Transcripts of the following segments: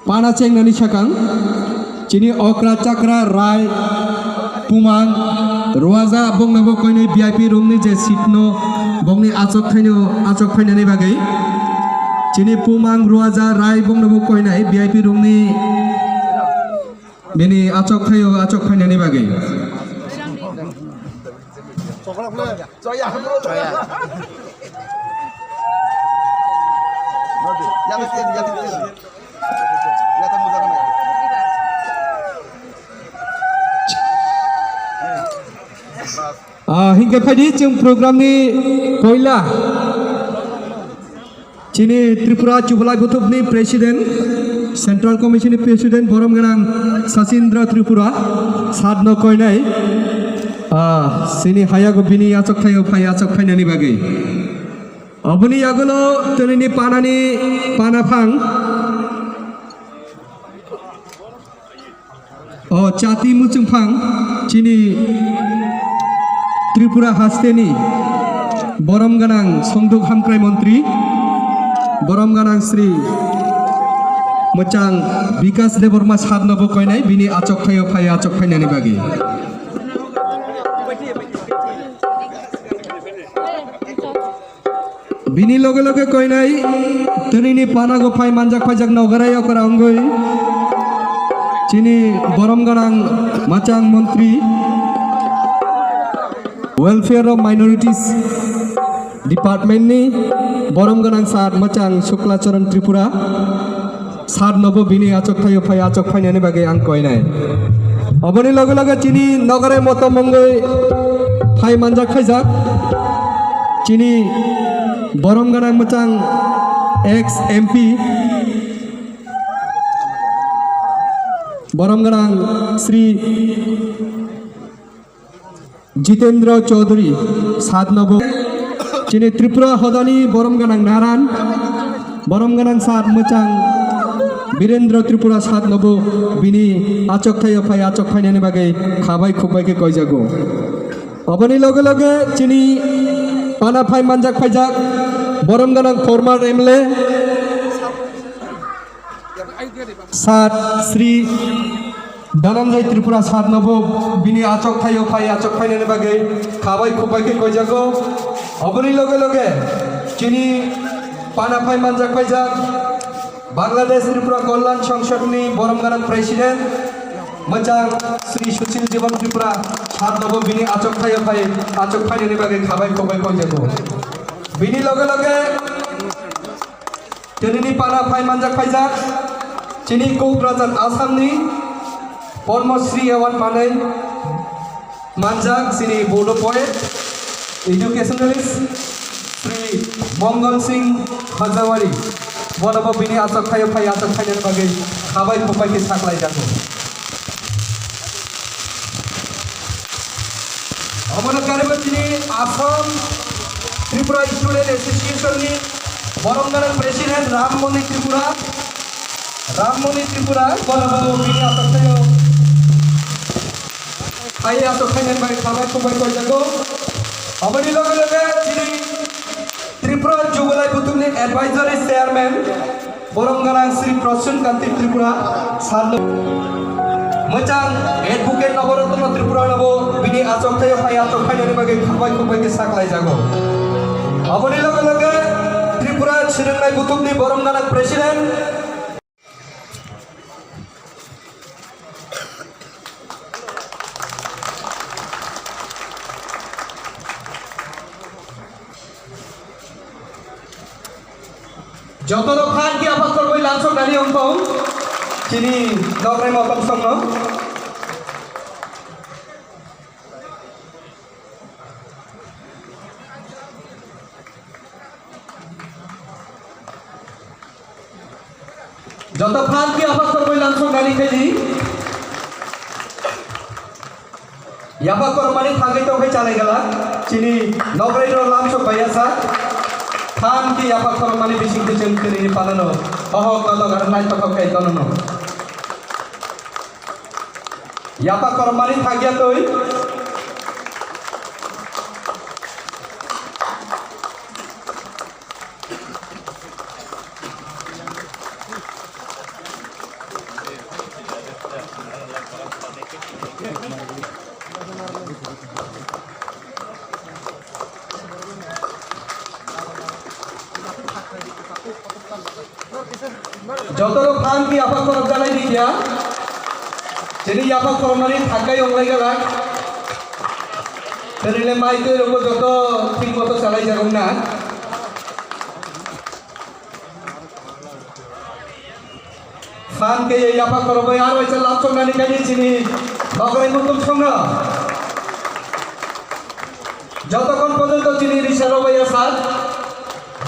Panaceng nani sakang cini okra cakra rai pumang ruaza bong nabo koine VIP room ni je sitno bong ni acok khainani bagai cini pumang ruaza rai bong nabo koine VIP room ni bini acok khainani bagai hingga pagi jeng program ni koila cini Tripura Jubalai Butub ni Presiden Central Commission ni Presiden Borom Ganang Sasindra Tripura sadno koinai sini hayago bini acok khainani bagai abuni yagulo tenini panafang Cati Mucungpang cini Tripura Hasteni Borom Ganang Songduk Hamkrai Menteri Borom Ganang Sri Mecang Bikas Deborma Sadnobo koinai bini acok khainani bagi bini loge koinai tenini panago phai manjak nogarai okra ongoi cini Borom Ganang Macang Menteri Welfare of Minorities Department ni Borom Ganang Sad Macang Suklacharan Tripura Sad Nobo bini acok khainani bagai ang koinai aboni loge cini nogare moto mongoi phai manjak khaijak cini Borom Ganang Macang ex MP Borom Ganang Sri Jitendra Chaudhary Sadnobo cini Tripura Hodani Borom Ganang Naran Borom Ganang Sad Macang Birendra Tripura Sadnobo bini acok khainani bagai khabai khukbai ke koijago aboni loge cini pana phai manjak khaijak Borom Ganang former MLA Sad Sri Danamjai Tripura Sadnobo bini acok khainani bagai khabai khukbai ke koijago aboni loge cini pana phai manjak khaijak Bangladesh Tripura Kollan Sangsad ni Borom Ganang Presiden Macang Sri Sushil Jiban Tripura Sadnobo bini acok khainani bagai khabai khukbai koijago bini loge tenini pana phai manjak khaijak cini Kokrajan Assam ni Padma Shri Award panai manjak sini Bodo poet educationalist Sri Mongol Singh Hajawari Bonobo bini acok khainani bagai khabai khukbai ke saklai jago amana kareba cini Assam Tripura Student Association ni Borom Ganang Presiden Rammoni Tripura bonobo bini acok khainani bagai khabai khukbai ke jago aboni loge cini Tripura Jubalai Butub ni Advisory Chairman Borom Ganang Sri Prasun Kanti Tripura Sadno Macang Advocate Naborotno Tripura Nabo bini acok khainani bagai khabai khukbai ke saklai jago aboni loge Tripura Chirangnai Butub ni Borom Ganang Presiden Jotono Khan ki apa korbai langsung dari Hongkong cini nograi motom songno Joto Khan ki apa korbai langsung dari keji Yapa kormani thage to ke chale gala cini nograi ro langsung bayasa Khan ki apa kormani bising de chengkeri palano kalau karena itu kok kayak tono Yapa kormani thagya toi যতর ফান কি আফা করব জানাই দিয়া যিনি আফা করমানি থাকাই অনলাই গেলাক তেরিলে মাইতে রকম যত ঠিক মতো চালাই যাবেন না ফান কে এই আফা করব আর হইছে লাভ চন্দানি কানি চিনি নগরের মতন সঙ্গ যতক্ষণ পর্যন্ত চিনি রিসার হইয়া সাত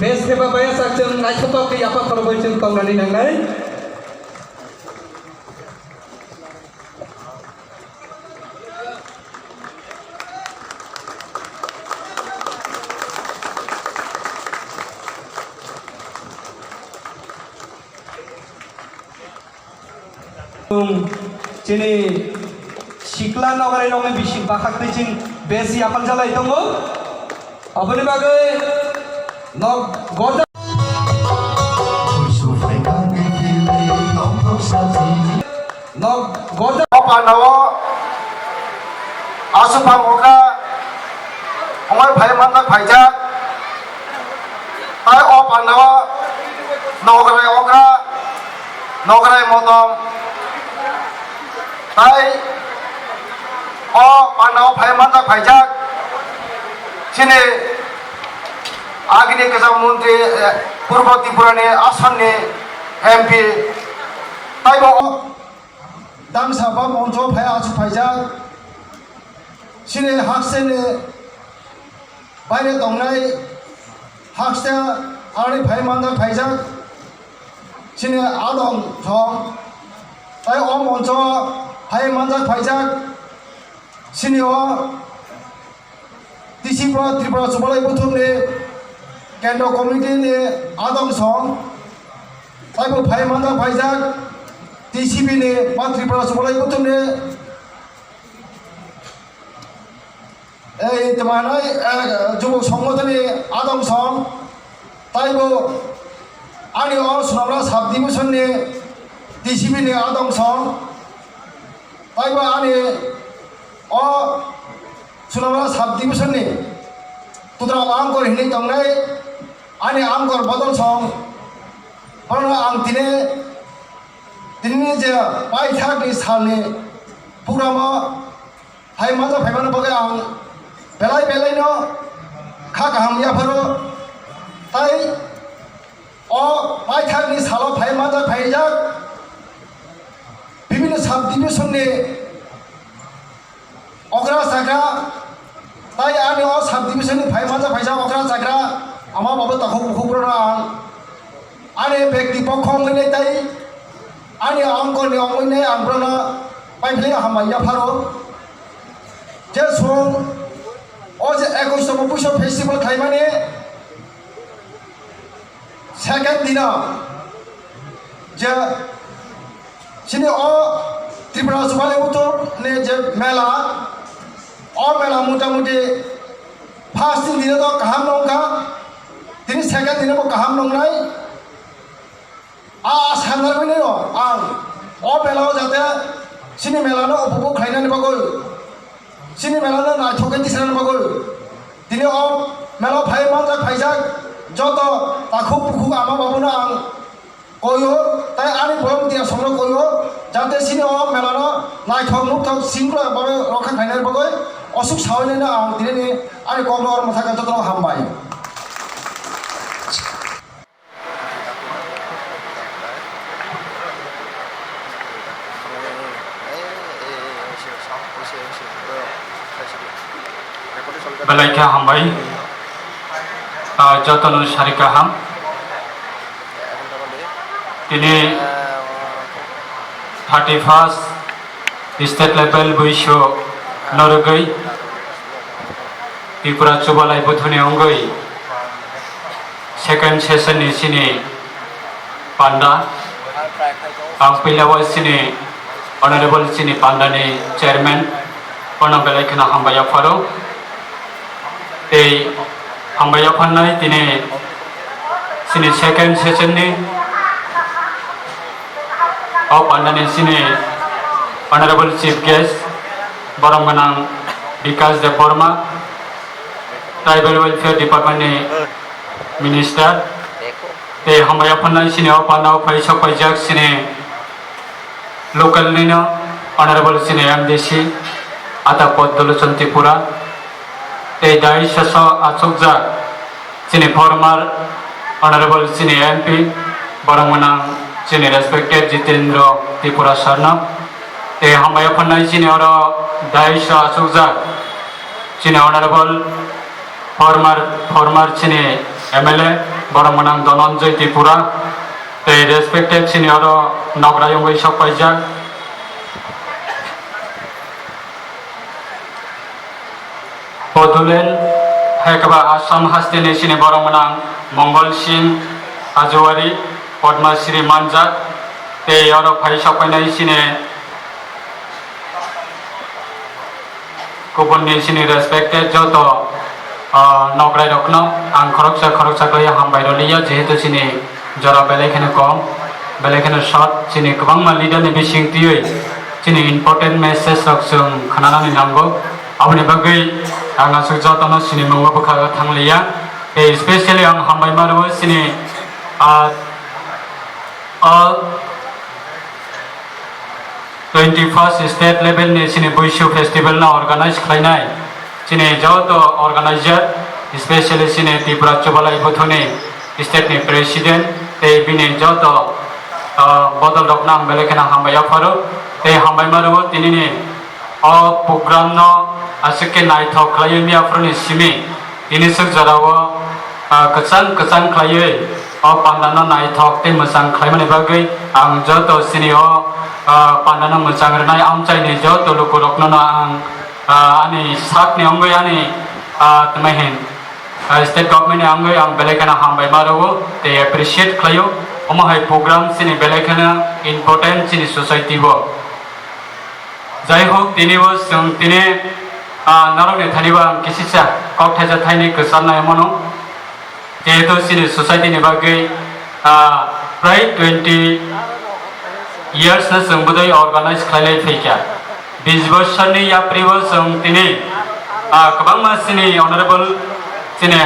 বেশ দেবা বাইয়া সাকছেন নাইছত কে আফা করব হইছেন তংনানি নাংনাই Cini sikla nogare nonge bisi bakak ni cin besi apal jalai tunggu. Apa ni bagai nog gorda. Nog gorda. Apa nawa asupang oka omai bhai mandak bhaija. Tai apa nawa nogare oka nogare modom. Tai panau bhai mandak bhaijak sini agni kesam mantri purba tripura ni asan ni MP tai bo dam sabab onco bhai asu bhaijak sini hakse ni baire dongnai hakse ari bhai mandak bhaijak sini adong jong tai onco Hai manjak bhaijak sini Tripura Tripura Subalai Buthum ni Kendra Community ni Adong Song Tai bo Hai manjak bhaijak TCB ni Tripura Subalai Buthum ni এই তেমানাই যুবক সংগঠনে আদম song তাই bo ani sunamra subdivision ni TCB ni Adong Song Tai bo ani sunamra subdivision ni tudra angkor hini tongnai ani angkor bodol song orna ang tine je pai thak ni salni purama hai maja phaiman bagai ang belai no kha kaham ya pharo tai pai thak ni salo phai maja phaijak বিভিন্ন subdivision নে অগ্রা জায়গা তাই আমি subdivision ভাই মাজা ভাইজা অগ্রা জায়গা আমার বাবা তখন মুখপুরা আনে ব্যক্তি পক্ষ অঙ্গনে তাই আনে অঙ্গনে অঙ্গনে আনব্রনা পাইফলে হামাইয়া ফারো যে সং যে 21তম পুষ্য ফেস্টিভ্যাল খাইমানে সেকেন্ড দিন যে sini Tripura Subalai Buthum ni je mela mela muta-muti first din to kaham nongka tini second din bo kaham nongnai samnar bini no ang mela jate sini mela no upupuk khainani bagoi sini mela no na thoken disana bagoi tini mela bhai manjak bhaijak joto takhuk pukhuk ama babuna ang koyo tai ani boyong dia somro koyo jate sini melano naithok nukthok singro babe rokha khainai bagoi osuk sawane na ang direni ani komor mathaka jotro hambai Balaika hambai jotonu sarika ham ini 31st state level Buisho Norgai Tripura Subalai Buthuni Ongai second session ni sini Panda ang pilawa sini honorable sini Panda ni chairman Pona Balaikana hambaya faro ei hambaya pannai tini sini second session ni Pandani sini honorable chief guest Borongmanang Vikas Deborma Tribal Welfare Department ni minister te hamaya phanai sini o pandao phai sapai jak sini local nino honorable sini MDC ata Poddolochon Tripura te dai saso achukjak sini former honorable sini MP borongmanang sini respected Jitendra Tripura Sarna te hamaya phanai sini oro dai sa achukjak sini honorable former sini MLA borongmanang Dhananjay Tripura te respected sini oro nograyongoi sapaijak Podulen Hekaba Assam Hastini sini borongmanang Mongol Singh Ajwari Padma Shri Manjak te oro phai sapainai sini kubunni sini respected joto nograi rokno ang khoroksa klai hambai roliya jehetu sini jora belekhane kom belekhane short sini kwbangma leader ni bising tioi sini important message rok jong khananani nango aboni bagui ang asuk jotono sini mungwa bukha thangliya especially ang hambai maru sini all 21st state level ni sini Buishu festival na organize khlainai sini joto organizer especially sini Tripura Chobalai Buthuni state ni president te bini joto bodol roknam belekhana hambaya faru te hambai maru tini ni o program no asike naithok khlaioi mi afroni simi tini suk jarawo kacang khlaioi o pandano naithok te musang khlaimani bagui ang joto sini o pandano musang renai amchai ni joto lukurokno na ang ani sak ni ongoi ani temahin state government ni ongoi ang belekhana hambai maru te appreciate khlaio omahai program sini belekhana important sini society bo jai hok tini bo jong tini narokni thaniba kisisa koktheja thaini ksanai mono jehetu sini society ni bagui prai 20 years na jong budai organize khlailai phaikya 20 bosorni yapribo jong tini kwbangma sini honorable sini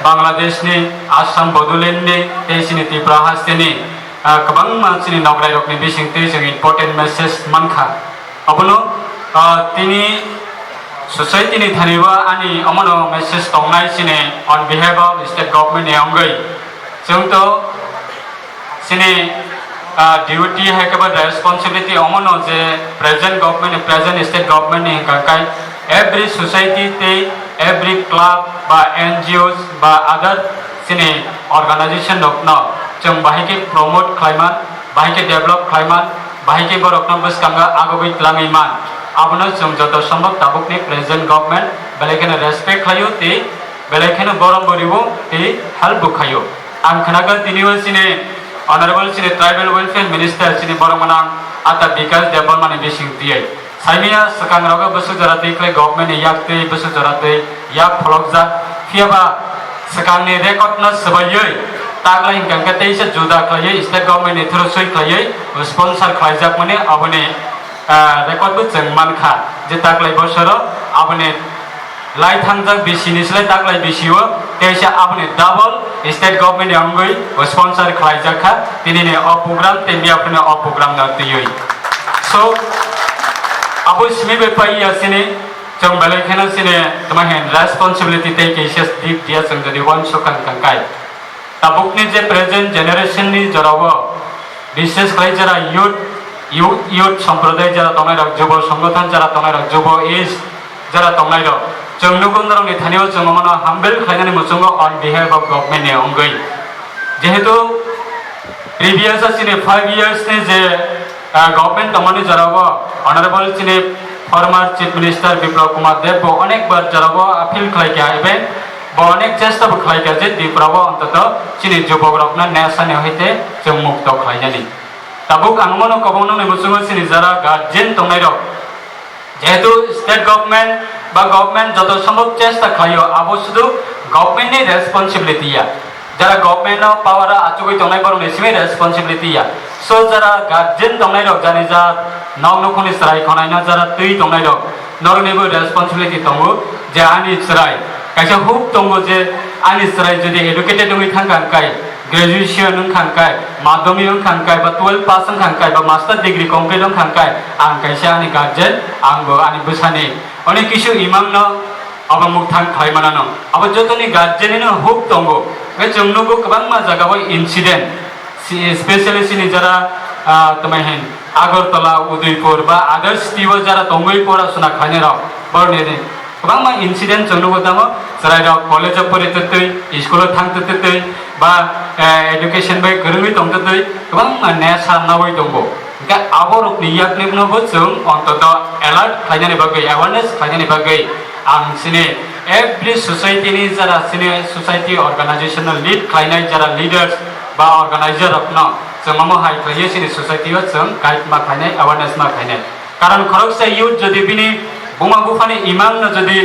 Bangladesh ni Assam Bodoland ni te sini Tripura hasteni kwbangma sini nograi rokni bising tei jong important message mankha abono tini society ni thaniba ani amono message tongnai sini on behalf of state government ni ongoi jong to sini duty hekaba responsibility amono je present state government ni kakai every society te every club ba NGOs ba other sini organization rokno jong bahike promote khlaiman bahike develop khlaiman bahike borokno buskanga agoboi tlangaiman abono jong joto sombok tabukni present government belekhane respect khlaio te belekhane borom boribo te help khaio ang khanaga tiniwa sini honorable sini tribal welfare minister sini borongmanang ata Vikas Debormani bising tiai saimia sakang roga busu jarate kle government yakte busu jarate yak pholokja fiaba sakang ni record na sabayoi tagla hingkang ka teisa juda khlaioi state government ni through soi khlaioi sponsor khlaijak mane abone record bu jeng mankha je taglai bosoro abone lai thangjak bisini slai taglai bisio teisa abone double state government angoi sponsor khlaijak kha tini ne o program te miapne o program na tioi so abo simi be pai asini jong belekhana sini tamahen responsibility te cases deep dia jong jodi wan sokan kangkai tabukni je present generation ni jorawo বিশেষ করে যারা youth সম্প্রদায় যারা তংনাইরক যুব সংগঠন যারা তংনাইরক যুব age যারা তংনাইরক जों नुगुनरं नि थानियाव जों मनो हाम्बल खायनानि मुसुंगो on behalf of government नि अंगै जेहेतु previous सिने 5 years ने जे गवर्नमेंट तमनि जराबो ऑनरेबल सिने फॉर्मर चीफ मिनिस्टर विप्लव कुमार देव बो अनेक बार जराबो अपील खायके आइबे बो अनेक चेष्टा बो खायके जे दिप्राबो अंतत सिने जुबक रकना नेसाने होइते जों मुक्त खायनानि ताबुक आंगमनो कबनो नि मुसुंगो सिने जरा गार्जियन तंनाइरक जेहेतु स्टेट गवर्नमेंट बा गवर्नमेंट जत सम्भव चेष्टा खायो अब शुद्ध गवर्नमेंट नि रेस्पॉन्सिबिलिटी या जरा गवर्नमेंट नो पावर आचुगै तंनाय बर नेसिमे रेस्पॉन्सिबिलिटी या सो जरा गार्जियन तंनाय रक जानि जा नौ नखनि सराय खनाय ना जरा तुई तंनाय रक नरनिबो रेस्पॉन्सिबिलिटी तंगो जे आनि सराय कायसा हुब तंगो जे आनि सराय जदि एडुकेटेड नङै थांगान काय ग्रेजुएशन खांखाय माध्यमिक खांखाय बा 12 पास खांखाय बा मास्टार डिग्री कमप्लीट खांखाय आं कायसे आंनि गार्जेन आंबो आंनि बोसानि अनेक किसु इमांनो अब मुक्तां खालामनानो अब जतनि गार्जेननो हुक दंगो बे जोंनोबो गोबां मा जागाव इन्सिडेंट स्पेशली सिनि जरा तमायहेन आगरतला उदयपुर बा आदार्स टिव जरा दंगै पराशुना खायनेराव बरनेनि गोबां मा इन्सिडेंट जोंनोबो दङ जाराव कलेजाव फरायतै स्कुलाव थांतै बा एडुकेशन बाय गोरोङै दंतै गोबां मा नेसा नावै दंगो गा आबरनि याकनेबनोबो जों अन्तत एलार्ट खायनानि बागै अवेयरनेस खायनानि बागै आं सिनि एभ्रि सोसाइटिनि जरा सिनि सोसाइटि अर्गानाइजेशनल लीड खायनाय जरा लीडर्स बा अर्गानाइजर अपना जों मा हाय खायो सिनि सोसाइटियाव जों गाइड मा खायनाय अवेयरनेस मा खायनाय कारण खरकसा युथ जदि बिनि बुमा बुफानि इमांनो जदि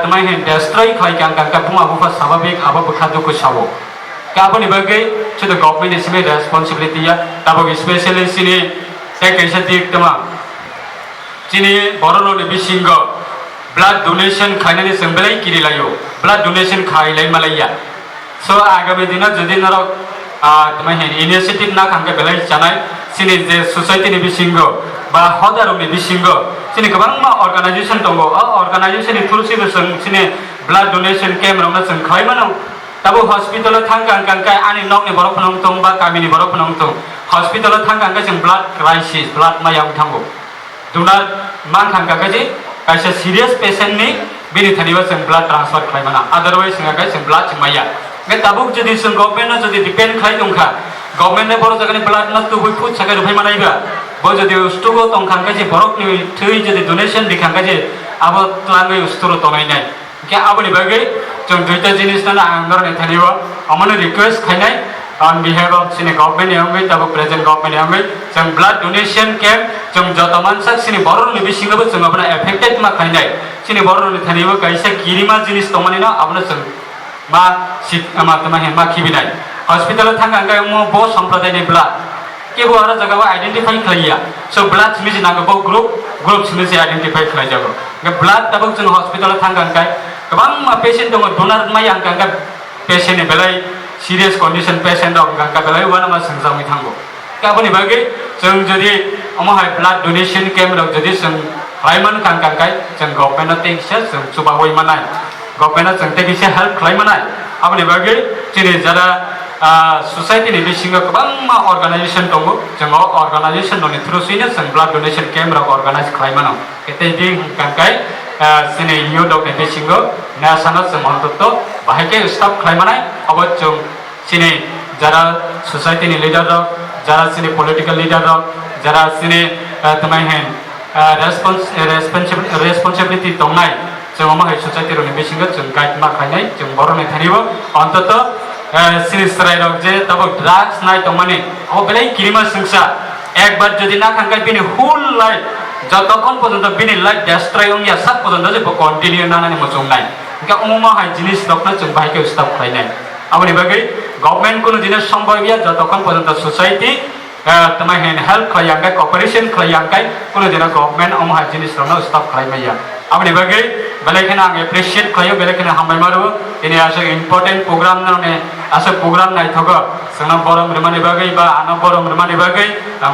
तमाय हेन डेस्ट्रय खायगां गांगा बुमा बुफा स्वाभाविक आबा बुखा दुखु सावो गाबोनि बागै to the government is made responsibility ya tabok especially sini tek kaisa dik tama sini borolo ni bisingo blood donation khainani semblai kirilayo blood donation khailai malaya so agami dina jodi narok tama hen initiative na khangka belai janai sini je society ni bisingo ba hodaro ni bisingo sini gobang ma organization tongo organization ni thulsi besong sini blood donation camp rona sing khaimano tabo hospital thangkang ani nok ni borok phonong tong ba kami ni borok phonong tong hospital thangkang jeng blood crisis blood mayang thango dunar man thangkang ji kaisa serious patient ni bini thaniba jeng blood transfer khlaimana otherwise singa jeng blood maya ge tabuk jodi jeng government na jodi depend khai dongkha government ne boro jagani blood na tu boi food sakai rupai manaiba bo jodi ustugo tongkang ji borok ni thei jodi donation dikhang ji abo tlangai usturo tonai nai ke aboni bagai जों दुईटा जिनिस ना आंगरनि थानिबो अमने request खायनाय on behalf of sini government yangai tabo present government yangai जों blood donation camp जों जत मानसा सिनि बरनि बिसिङबो जों अपना affected मा खायनाय सिनि बरनि थानिबो कायसा गिरिमा जिनिस दंमानि ना अपना जों मा सिट मा तमा हेमा खिबिनाय हस्पिटाल थांगांगाय मो बो सम्प्रदायनि ब्लाड केबो आरो जगाव आइडेंटिफाई खालिया सो ब्लाड सिमिजि नांगौ ग्रुप सिमिजि आइडेंटिफाई खालाय जागो ब्लाड तबो जों हस्पिटाल थांगांगाय गोबां मा पेशेंट दङ डोनार माय आंगांगा पेशेंट नि बेलाय सीरियस कंडीशन पेशेंट दं गांगा बेलाय वाना मा संजामि थांगो गाबोनि बागै जों जदि अमहाय ब्लाड डोनेशन कैम्प रक जदि जों खायमान गांगांगाय जों गभर्नमेन्ट टेक्स जों सुबावै मानाय गभर्नमेन्ट जों टेक्स हेल्प खायमानाय आबनि बागै जेरै जरा सोसाइटी नि बिसिङाव गोबां मा अर्गानाइजेशन दङ जों अर्गानाइजेशन नि थ्रुसिनो जों ब्लाड डोनेशन कैम्प रक organise खायमानो एतेदि गांगाय sini new dok ni bisingo national semanto bahake stop khlaimanai abo chung sini jara society ni leader rok jara sini political leader rok jara sini tamai hen responsibility tongnai chung ma hai society ro ni bisingo chung guide ma khainai chung boro ni tharibo antoto sini strai rok je tabo drugs nai tongmani abo belai kirima singsa একবার যদি না খাঙ্গাই বিনি whole life যতক্ষণ পর্যন্ত বিনি life destroy হইয়া সাত পর্যন্ত যে কন্টিনিউ নানানি মজং নাই ইনকা উমা হাই জিনিস দকনা जों बाहायके स्टप खायनाय आबनि बागै गभर्नमेंट कोनो जिनिस सम्भव गैया যতক্ষণ পর্যন্ত सोसाइटी तमाय हेन हेल्प खायांगाय कॉपरेशन खायांगाय कोनो दिन गभर्नमेंट उमहा जिनिस रनो स्टप खायमाया आबनि बागै बेलेखना आं एप्रिशिएट खायो बेलेखना हामबाय मारो इनि आसे इम्पोर्टेंट प्रोग्राम नाने आसे प्रोग्राम नाय थगो जोंना बरम रमानि बागै बा आना बरम रमानि बागै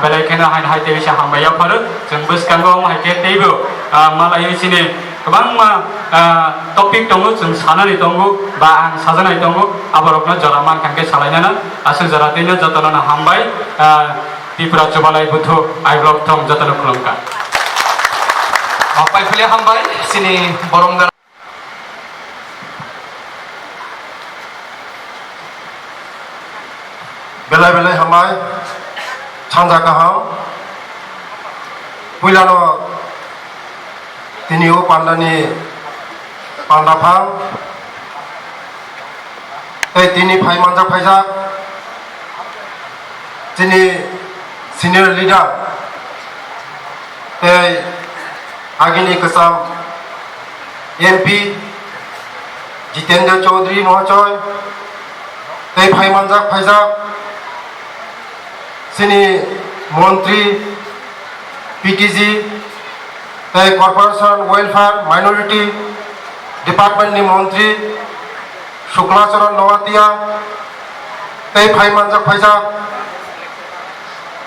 बेलेखना हाइन हाइते बिसा हामबाया फारो जों बसकांगो माहायके तेबो मालाय सिनि गोबां मा टपिक दङ जों सानानै दङ बा आं साजानाय दङ आबरकनो जरा मान खांके सालायनाना आसे जरातैनो जतनना हामबाय त्रिपुरा चबालाय बुथु आइ ब्लक थं जतन खुलुमका पाइफुले हामबाय सिनि बरंगा बेलाय बेलाय हामबाय सानजा गाहाम पुइलानो तिनिओ पान्डानि पान्डाफां तिनि फाइ मानजा फाइजा तिनि senior leader आगिनी कसाम MP Jitendra Chaudhary महाशय फाइ मानजा फाइजा सिनी मंत्री PTG corporation welfare minority department नि मंत्री Shuklacharan नवातिया tei phai manjak phaijak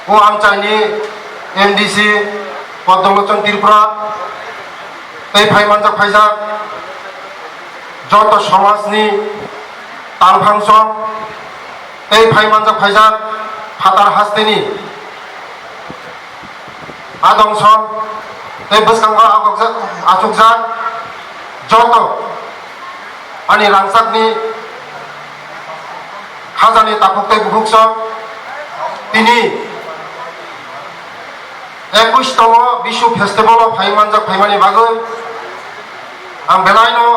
o amchaini MDC Padmalochon Tripura tei phai manjak phaijak joto samajni Tangphangchong tei phai manjak phaijak Phatar Hasteni Adongchong tei bwskango achukjak joto ani rangsakni hajani tapuktai buhukchok tini 21তম বিশ্ব festival ফাই মানজাক ফাইমানি bagoi ang belai no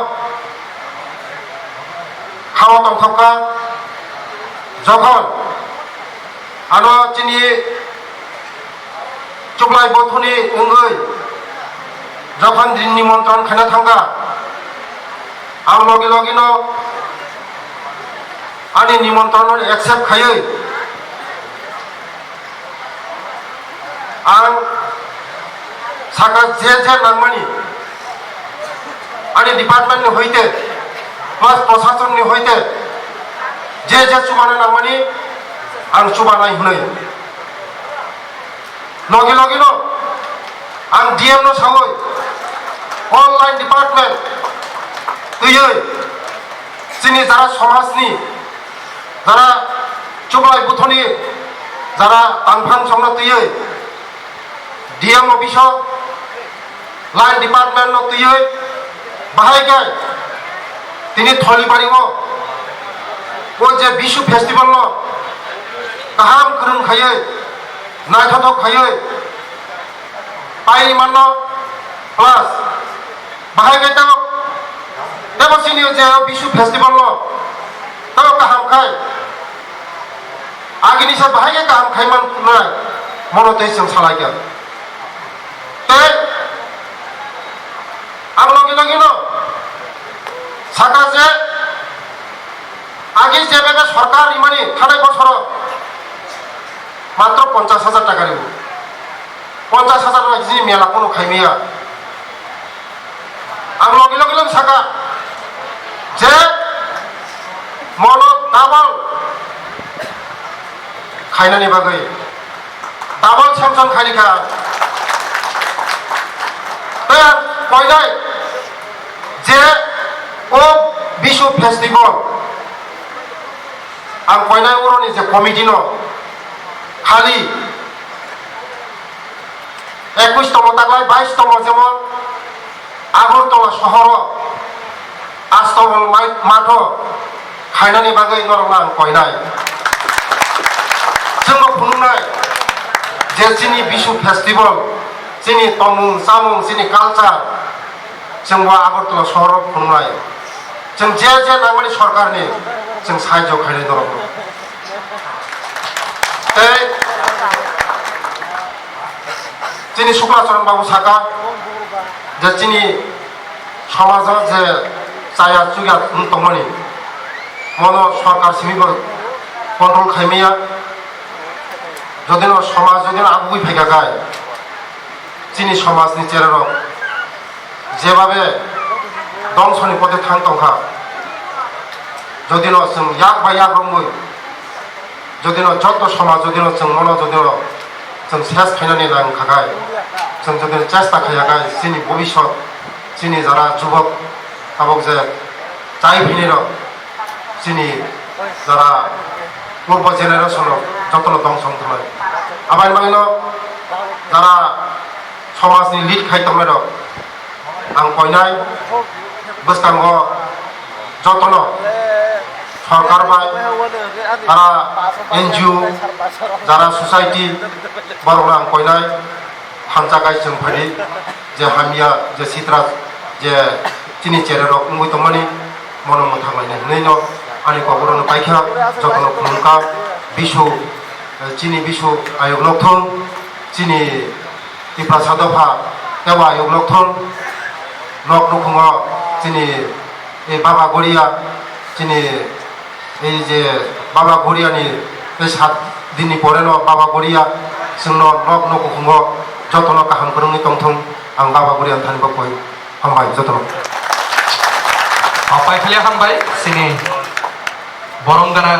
hawa tongthokka jokhon ano chini chublai bothoni ungoi jokhon din nimantron khaina thangga ang logi logi no ani nimantron accept khayoi ang saka je nangmani ani department ni hoite plus প্রশাসন ni hoite je chubana nangmani ang chubanai hunai logi logi no ang DM no sawoi online department tuyoi sini jara samajni jara chublai buthoni jara tangphang chongna tuyoi DM office line department no tuyoi bahai gai tini tholi paribo o je bishu festival no kaham kurun khayoi naithotok khayoi pai manno plus bahai gai tao debo sini je bishu festival no tao kaham khai agini sa bahai gai kaham khai man na monotei sing salai ga tei ang logi logi no saka je agi যেভাবে সরকার ইমানি থানায় বছর মাত্র 50,000 টাকা নিব 50,000 টাকা জি মেলা কোনো খাইমিয়া ang logi logi lang saka je mono double খাইনানি বাগৈ double sanction খাইনিখা কয়নাই যে ও বিশ্ব ফেস্টিভ্যাল ang কয়নাই ওরনি যে কমিটি ন খালি 21তম তাকলাই 22তম যেমন আগরতলা শহর আস্তমল মাঠ খাইনানি বাগৈ নরমা ang কয়নাই जोंबो खुलुमनाय जे जोंनि बिशु फेस्टिभेल जोंनि तमुं सामुं जोंनि कालचार जोंबो आगरतला सहराव खुलुमनाय जों जे नांगौनि सरकारनि जों साहाय्य खालामनाय दङ तै जोंनि सुक्लाचरण बाबु साका जे जोंनि समाजाव जे जाया जुगा दंमोन मनो सरकार सिमिबो कन्ट्रल खालामैया যদি সমাজ যদি আগুই ফেকা গায় চিনি সমাজনি চেরারক যেভাবে ধ্বংসনি পথে থাংতংখা যদি जों याक बा याक रंबই যদি যত সমাজ যদি जों মন যদি जों শেষ খাইনানি রাং খাগায় जों যদি চেষ্টা খাইয়াগায় চিনি ভবিষ্যৎ চিনি যারা যুবক আবক যে চাই ফিনির চিনি যারা পূর্ব জেনারেশন যতন ধ্বংস হয় আবার মাইন যারা সমাজনি লিড খাইতমের আং কয়নাই বস্তাঙ্গ যতন সরকার বাই তারা NGO যারা সোসাইটি বড়রা আং কয়নাই হামজাগাই जों ফারি যে হামিয়া যে সিত্রা যে চিনি চেরের উঙ্গুই তমানি মনম থামাইনে হইন আনি কবরন পাইখা যতন খুনকা বিশু চিনি বিশু আয়োগ লক্ষণ চিনি টিপ্রা সাদফা দেওয়া আয়োগ লক্ষণ নক নখুঙ চিনি এই বাবা গড়িয়া চিনি এই যে বাবা গড়িয়ানি এই 7 দিননি পরে বাবা গড়িয়া जों নক নখুঙ যতন কাহাম করংনি তংথং आं बाबा गड़िया थानि बकय हामबाय जतन पाइखालिया हामबाय जोंनि बरं गोनां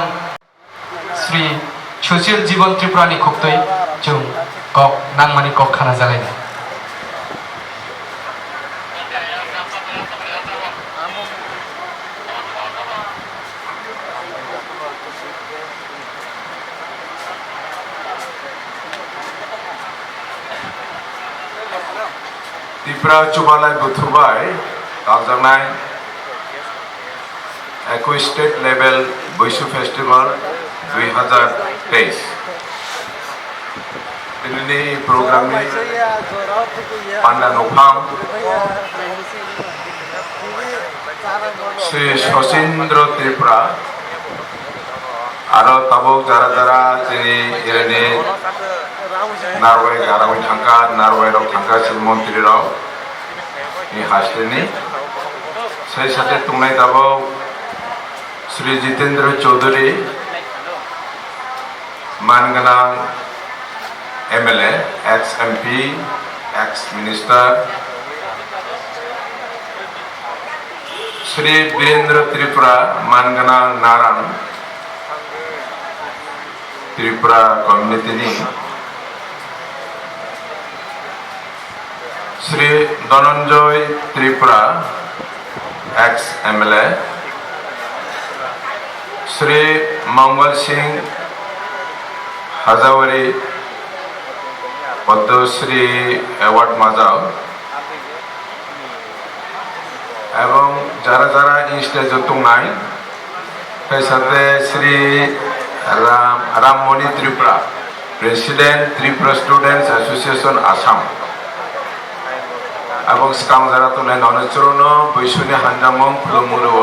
Sri Sushil Jiban Tripurani Kuktoi Jung Kok Nangmani Kok Khana Jalaina. Tripura Chubalai Buthubai, Tanzanai, Eco State Level Boishu Festival 2023. Ini program ini Panda Nopam, Sri Shosindra Tripura, Aro Tabok Jara Jara, Jini Irene, Narway Garawin Tangka, Narway Rok Tangka, Silmontri Rao, ini Hasrini. Saya saja tunai Tabok Sri Jitendra Chaudhary, Manganang MLA, ex-MP, ex-Minister, Sri Birendra Tripura, Manganang Naran, Tripura Community ni, Sri Dhananjay Tripura, ex-MLA, Sri Mangal Singh Hazawari, Padma Shri Award Majao, এবং যারা যারা স্টেজে তুঙ্গাই তার সাথে Shri Rammoni Tripura, president Tripura students association Assam, এবং scam যারা তুলে ননচরণ বৈশুনি হানজামং খুলুমুরু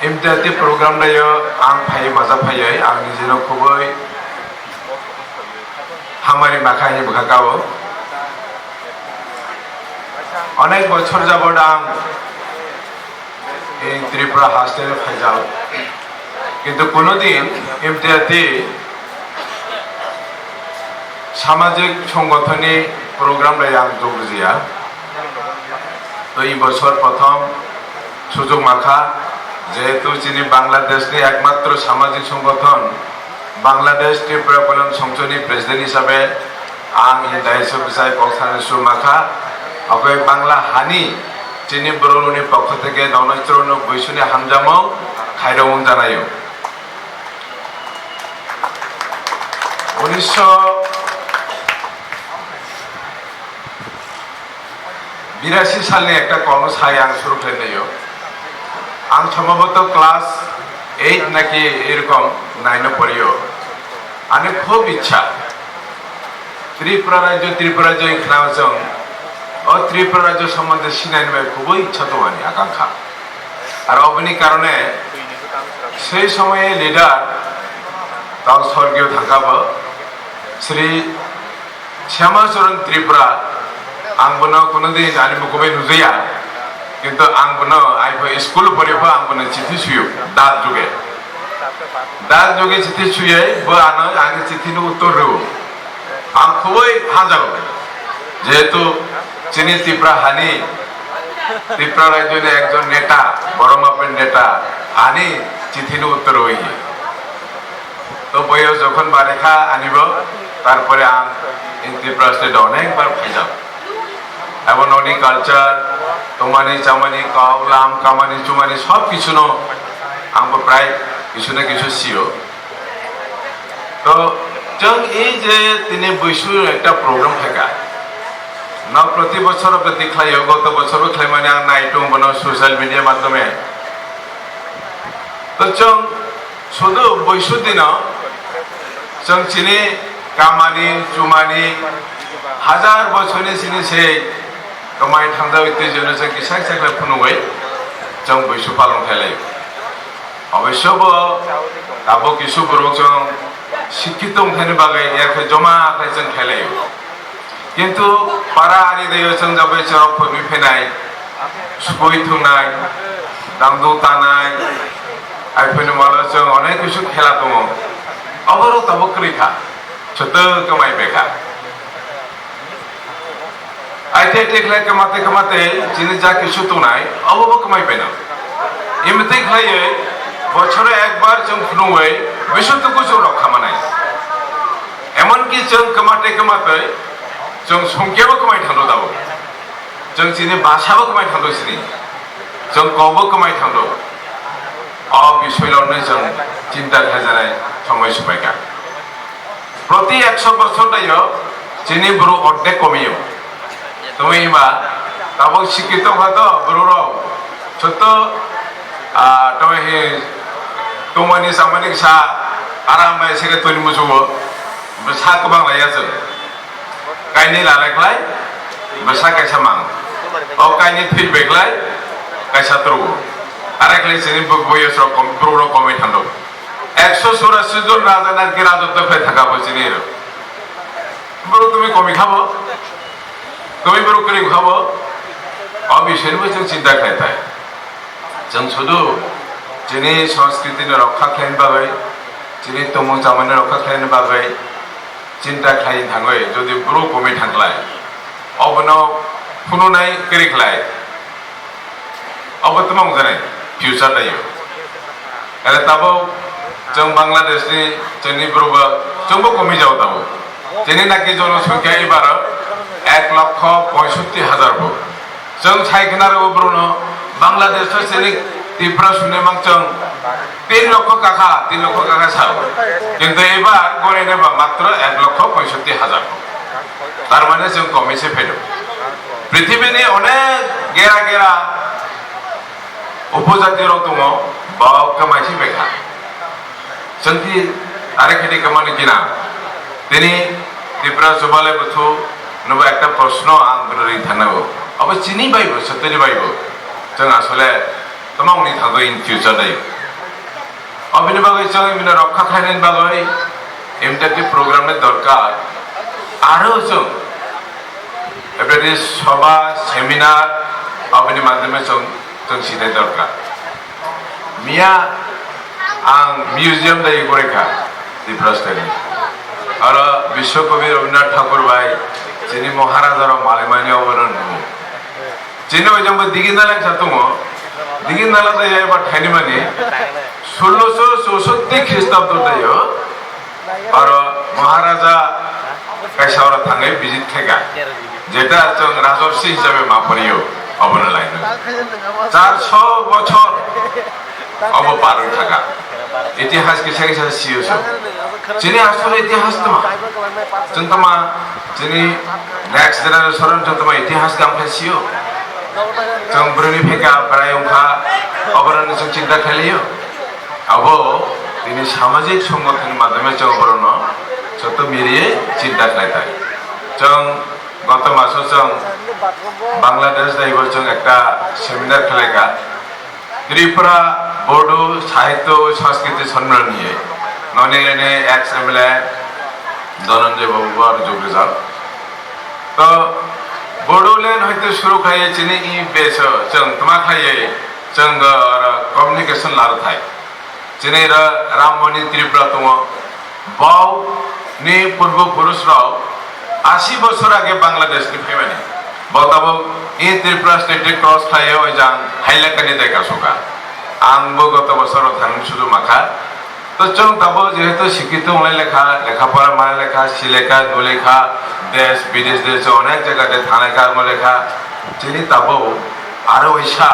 ইমতিয়াতি programme Daewoo আং ফাই মাজা ফাইयै আং নিজেনো খুবই হামারি মাখাহি ভাগাও অনেক বছর যাবত আং এই ত্রিপুরা হাস্টেলে ফাইজাও কিন্তু কোনোদিন ইমতিয়াতি সামাজিক সংগঠনী প্রোগ্রাম দায় আং যোগ দিয়া তো এই বছর প্রথম সুযোগ মাখা যেহেতু যিনি বাংলাদেশনি একমাত্র সামাজিক সংগঠন বাংলাদেশ ত্রিপুরা কল্যাণ সংসদনি প্রেসিডেন্ট হিসাবে আং এই দায়িত্ব বিষয় পৌঁছানো মাখা অকয় বাংলা হানি যিনি বরলুনি পক্ষ থেকে ননচরণ বৈশুনি হামজামং খাইরমং জানায় 1982 সালে একটা কর্মশালা আং শুরু খাইনায় আং সম্ভবত ক্লাস 8 নাকি এরকম 9 পড়িও আমি খুব ইচ্ছা ত্রিপুরা রাজ্য খেলাজং ও ত্রিপুরা রাজ্য সম্বন্ধে সিনাইনবে খুবই ইচ্ছা তো মানে আকাঙ্ক্ষা আর অবনি কারণে সেই সময়ে লিডার তাও স্বর্গীয় থাকাবো শ্রী শ্যামাচরণ ত্রিপুরা আংবনো কোনোদিন আনি মুখবে নুজয়া কিন্তু আংবনো আইফ স্কুল পড়িব আংবনো চিঠি সুয়ো দাস যুগে চিঠি সুয়ে বো আনো আনি চিঠিনো উত্তর রো আং খুবই হাজাও যেহেতু চিনি ত্রিপুরা হানি ত্রিপুরা রাজ্যের একজন নেতা বড় মাপের নেতা আনি চিঠিনো উত্তর হইয়ে তো বইও যখন বারেখা আনিব তারপরে আং ত্রিপুরা স্টেটে অনেকবার ফাইজাও এবং অনেক কালচার তোমানি চামানি কাউলাম কামানি চুমানি সব কিছু आंबो प्राय কিছু না কিছু সিও তো जों এই যে তিনি বৈশু একটা প্রোগ্রাম থাকা না প্রতি বছর দেখায় গত বছর খাইমানে আং নাইটং বনো সোশ্যাল মিডিয়া মাধ্যমে তো जों শুধু বৈশু দিন जों চিনি কামানি চুমানি হাজার বছরনি চিনি সেই কমাই থাंदा ঐতিহ্যनो जों কিসাক সাকলা ফুনুই जों বৈশু পালন খাইলাই অবশ্য দাবো কিছু বরং শিক্ষিত ওখানে বাগে একে জমা খাইছেন খেলাই কিন্তু পাড়া আনি দেয় जों যাবে চরক ফমি ফেনাই সুবই থুনাই দামদু তানাই আইফেন মালা जों অনেক কিছু খেলা দङ অবরো তব করিখা ছোট কমাই বেখা আইতে টেকলে কমাতে জিনি যা কিছু তুনাই অবব কমাই পেনা এমতে খাইয়ে বছরে একবার जों खुलुमै बिसोरखौ जों रक्षा मोननाय एमनकि जों गोमाते जों संख्याबो खमाय थांदो दाबो जों दिनै भाषाबो खमाय थांदो सिनि जों गावबो खमाय थांदो अ বিষয়লনে जों চিন্তা খাজানাय সময় সবাইকা প্রতি 100 বছর দাইও চিনি ব্রু অর্ধেক কমিও তুমি বা তাবো শিক্ষিত হতো ব্রুর ছোট তুমি তোমানি সামানিক সা আরামে সেকে তৈরি মুসুবো सा गोबां लाया जों गायनाय लालायख्लाय सा गायसा मां अ गायनाय फिडबेकलाय गायसा तरु आरायख्लाय जोंनि बयसराव ब्र'र कमै थांदो 184 জন রাজা নাকি রাজত্ব ফে থাকা বসিনি ব্রো তুমি কমি খাবো তুমি ব্রো করি খাবো অবিষয়নিबो जों চিন্তা খাইতাय जों শুধু जोंनि संस्कृतिनि रक्षा खालामनो बागै जोंनि तमु जामानि रक्षा खालामनो बागै चिंता खाई थाङै जुदि ब्रु कमै थांलाय अबनाव फुनुनाय करिखलाय अब तो मावजानाय फ्यूचर दायो आरो ताबो जों बांलादेशनि जोंनि ब्रुबो जोंबो कमै जाव ताबो जोंनि नाकि जनसंख्या एबार 1,65,000 बो जों साइखनारो ब्रुनो बांलादेश जोंनि त्रिपुरा सुने मांचों 3 লক্ষ কাকা সাও কিন্তু এবার গড়ে নেবা মাত্র 1,65,000 তার মানে जों কমেছে ফেলো পৃথিবীতে অনেক গেরা উপজাতির দङ বাও কমাইছে বেখা जोंथि আরে খেতে কমানি কিনা তিনি ত্রিপুরা জবালে বথু নবা একটা প্রশ্ন আন্দোলন থানাবো অব চিনি বাইবো সত্যি বাইবো जों আসলে তোমাউনি থাকো ইন ফিউচার দাইও अबिनि बागै जों इमिनो रक्षा खालामनायनि बागै एमटाकि प्रग्रामनि दरकार आरो जों एबायदि सभा सेमिनार अबिनि माध्यमे जों सिनाय दरकार मिया आं मिउजियाम दायो गरेखा त्रिपुरा स्टेटनि आरो विश्वकवि रवीन्द्रनाथ ठाकुर भाई जोंनि महाराजार मालायमानि अबरन जोंनि ओजोंबो दिगिनालाय दङ दिगिनाला दायो एबा थाइनि माने 1664 খ্রিস্টাব্দ दायो और महाराजा कैसावरा थांगे विजिट खेगा जेटा जों राजर्षि हिसाबै माफरियो अबनो लायनो 400 बछर अब पारन थागा इतिहास के सेके सियो जोंनि आसल इतिहास तमा जों तमा जोंनि नेक्स्ट जेनेरेशन जों तमा इतिहास गामखा सियो जों ब्रनि फेका ब्रायंखा अबरन जों चिंता खालियो अब তিনি সামাজিক সংগঠনের মাধ্যমে जों बरनो যত মিলিয়ে চিন্তা খাইতাই जों গত মাসে जों বাংলাদেশ দাইব जों একটা সেমিনার খেলাইকা ত্রিপুরা बोडो साहित्य संस्कृति सम्मेलन নিয়ে ননে এক্স এমএলএ ধনঞ্জয় বাবু আর যোগদান তো बोडोलैंड হইতে শুরু খাইয়ে চিনি ই বেশ जों তোমা খাইয়ে जों कम्युनिकेशन लार थाय जिनै राममणि त्रिपुरा दङ बावनि पूर्वपुरुषराव 80 বছর आगे बांग्लादेशनि फैमानि बावताबो इ त्रिपुरा स्टेट क्रस थायो ओजां हाइलाकानि जायगा सका आंबो गत बोसोराव थांनो सुजुग माखा तो जों दाबो जेहेतु शिक्षित हनाय लेखापढ़ा मानाय लेखा सिलेखा नुलेखा देश विदेश देश अनेक जायगाते थानायखा लेखा जिनि दाबो आरो इसा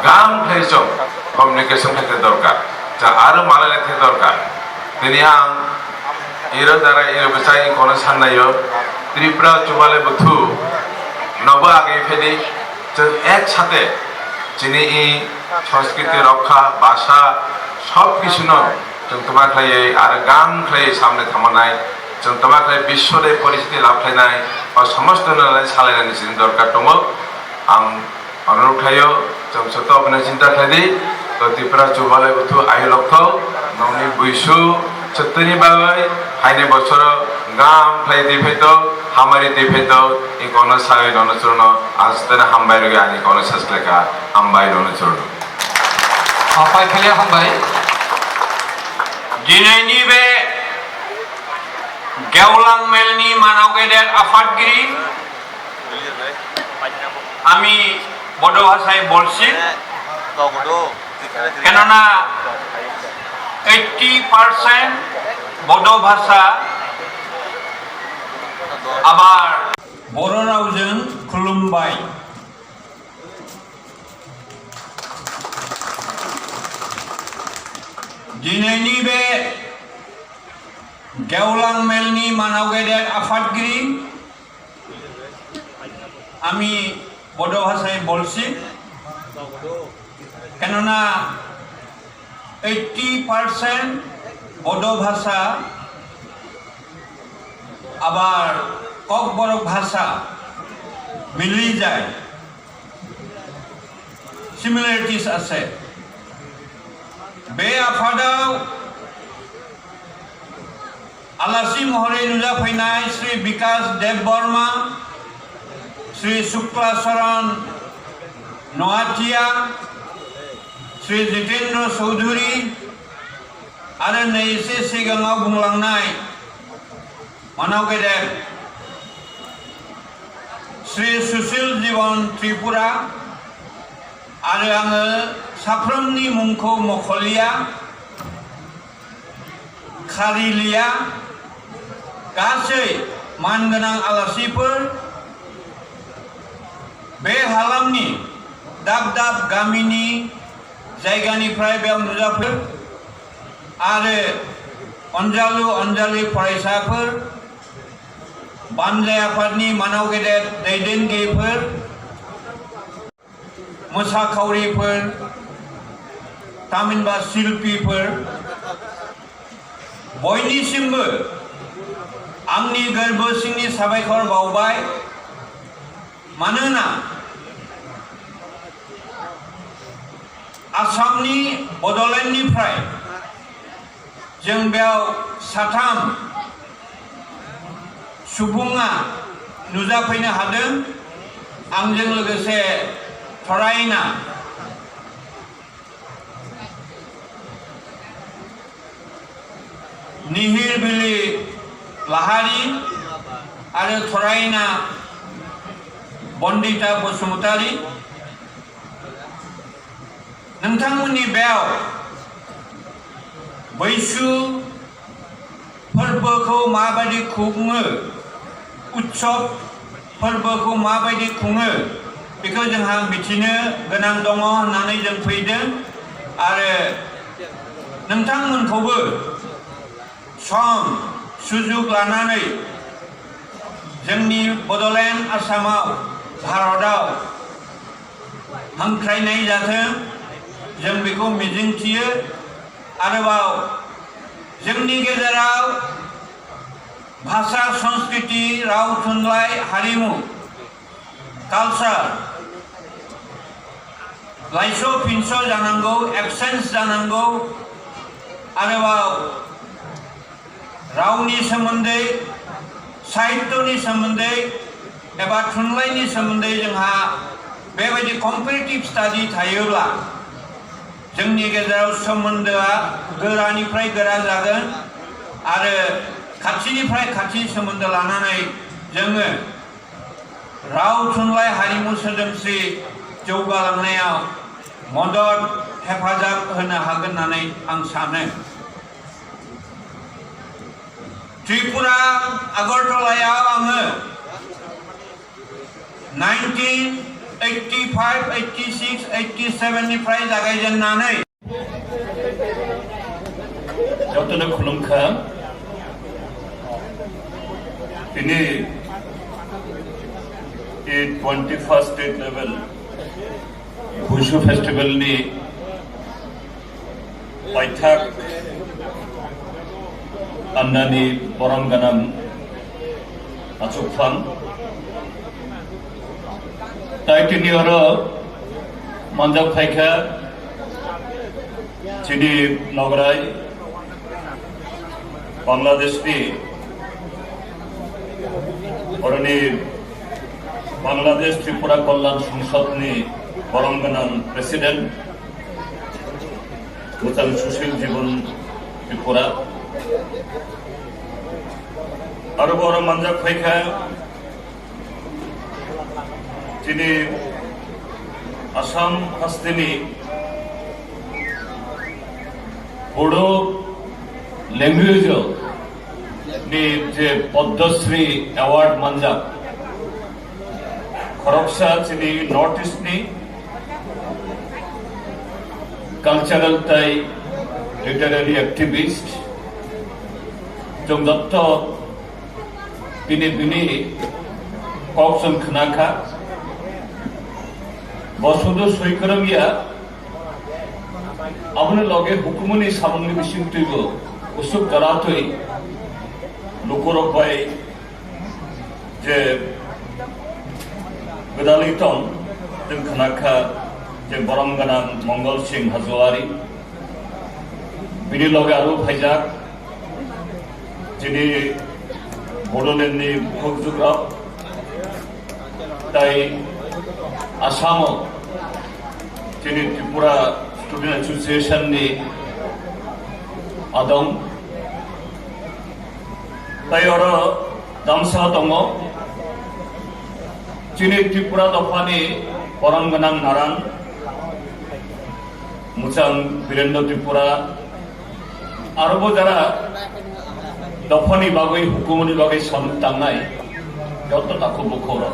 गाम थाइजों कम्युनिकेशन थाइते दरकार जा आरो मालाय थाइते दरकार दिनै आं इरो दारा इरो बसाय कोन साननायो त्रिपुरा जुबाले बथु नबो आगे फेदि जों एक साथे जिनि इ संस्कृति रक्षा भाषा सब किछुनो जों तमाख्लायै आरो गाम ख्लायै सामने थांनाय जों तमाख्लाय विश्वनि परिस्थिति लाबथायनाय और समस्त नालाय सालायनायनि जिनि दरकार दङ आं अनुरोध खायो जों सत अपने चिंता खायदि तो त्रिपुरा जुबाले बथु आयु लक्ष नौनि बैसु सत्तनि बागै हायने बছर गाम ख्लाय दिफेतो हामारि दिफेतो इ कोन सागै दनचरण आस्तेना हामबाय रगे आनि कोन सस्लेका हामबाय दनचरण आपाय खेले हामबाय दिनैनि बे गेवलां मेलनि मानाव गेदेर आफादगिरि আমি বড় ভাষায় বলছি কেননা 80% বড় ভাষা আবার বড় রাवजों खुलुमबाय दिनैनि बे गेवलां मेलनि मानाव गेदेर आफादगिरि আমি বড় ভাষায় বলছি কেননা 80% বড় ভাষা আবার ককবরক ভাষা মিলি যায় সিমিলারিটিস আছে बे आफादाव आलासि महरै नुजाफैनाय श्री विकास देव बर्मा श्री शुक्लाचरण नहाटिया श्री जितेन्द्र चौधुरी आरो नै एसे सिगाङाव बुंलांनाय मानाव गेदेर श्री सुशील जीवन त्रिपुरा आरो आङो साफ्रोमनि मुंखौ मख'लिया खारिलिया गासै मानगोनां आलासिफोर बे हालामनि दाब दाब गामिनि जायगानिफ्राय बेयाव नुजाफैयो आरो अनजालु अनजालि फरायसाफोर बानजाय आफादनि मानाव गेदेर दैदेनगिरिफोर मोसाखावरिफोर तामिनबा शिल्पीफोर बयनिसिमबो आंनि गोरबो सिंनि साबायखर बावबाय मानोना आसामनि बड'लेण्डनिफ्राय जों बेयाव साथाम सुबुङा नुजाफैनो हादों आंजों लोगोसे थरायना निहिरबिलि लाहारी आरो थरायना बन्दिता बसुमतारी नोंथांमोननि बेयाव बैसु फोरबोखौ माबायदि खुङो उत्सव फोरबोखौ माबायदि खुङो बेखौ जोंहा मिथिनो गोनां दङ होननानै जों फैदों आरो नोंथांमोनखौबो सम सुजुग लानानै जोंनि बड'लेण्ड आसामाव भारतआव हांख्रायनाय जाथों जों बेखौ मिजिंथियो आरोबाव जोंनि गेजेराव भाषा संस्कृति राव थुनलाइ हारिमु कालचार लाइस' फिनस' जानांगौ एक्सचेन्ज जानांगौ आरोबाव रावनि सोमोन्दै साहित्यनि सोमोन्दै एबा थुनलाइनि सोमोन्दै जोंहा बेबायदि कम्पेरेटिभ स्टाडि थायोब्ला जोंनि गेजेराव सोमोन्दोआ गोरानिफ्राय गोरा जागोन आरो खाथिनिफ्राय खाथि सोमोन्दो लानानै जोङो राव थुनलाइ हारिमु सोदोमस्रि जौगालांनायाव मदद हेफाजाब होनो हागोन होननानै आं सानो त्रिपुरा आगरतलायाव आङो 1985, 86, 87 निफ्राय जागायजेननानै जौतनो खुलुमखा दिनै 21st स्टेट लेवल बुशु फेस्टिवलनि बायथाक अन्नानि बरम गोनां आचुकफां दायटिनि आरो मानजाब फायखा चिनि नगराय बांलादेशनि बर'नि बांलादेश त्रिपुरा कल्याण संसदनि बरम गोनां प्रेसिडेंट मोजां सुशील जीवन त्रिपुरा आरो बर' मानजाब फायखा दिनै आसाम हास्टेनि बोडो लैंग्वेज नि जे पद्मश्री अवार्ड मंजाक खरगसा चिनी नॉर्थ ईस्ट नि कल्चरल ताई लिटरेरी एक्टिविस्ट जों दत्त बिनि बिनि कौशन खनाखा बसुदो सैकरमिया अपने लगे हुकुमनि सामंनि बिसिंतुबो उसुक दरातै लुकुरबाय जे गोदालितन जों खनाखा जे बरमगाना मंगल सिंह हाजवारी बिनि लगे आरो फाइजाक जिनि बडलेण्डनि बुखजुग्राब ताई आसामाव जोंनि त्रिपुरा स्टुडेन्ट एसोसिएशननि आदं ताई आरो दामसा दङ जोंनि त्रिपुरा दफानि बरम गोनां नारां मोजां वीरेन्द्र त्रिपुरा आरोबाव जारा दफानि बागै हुकुमनि बागै साननो थांनाय जत ताखौ बुखौरा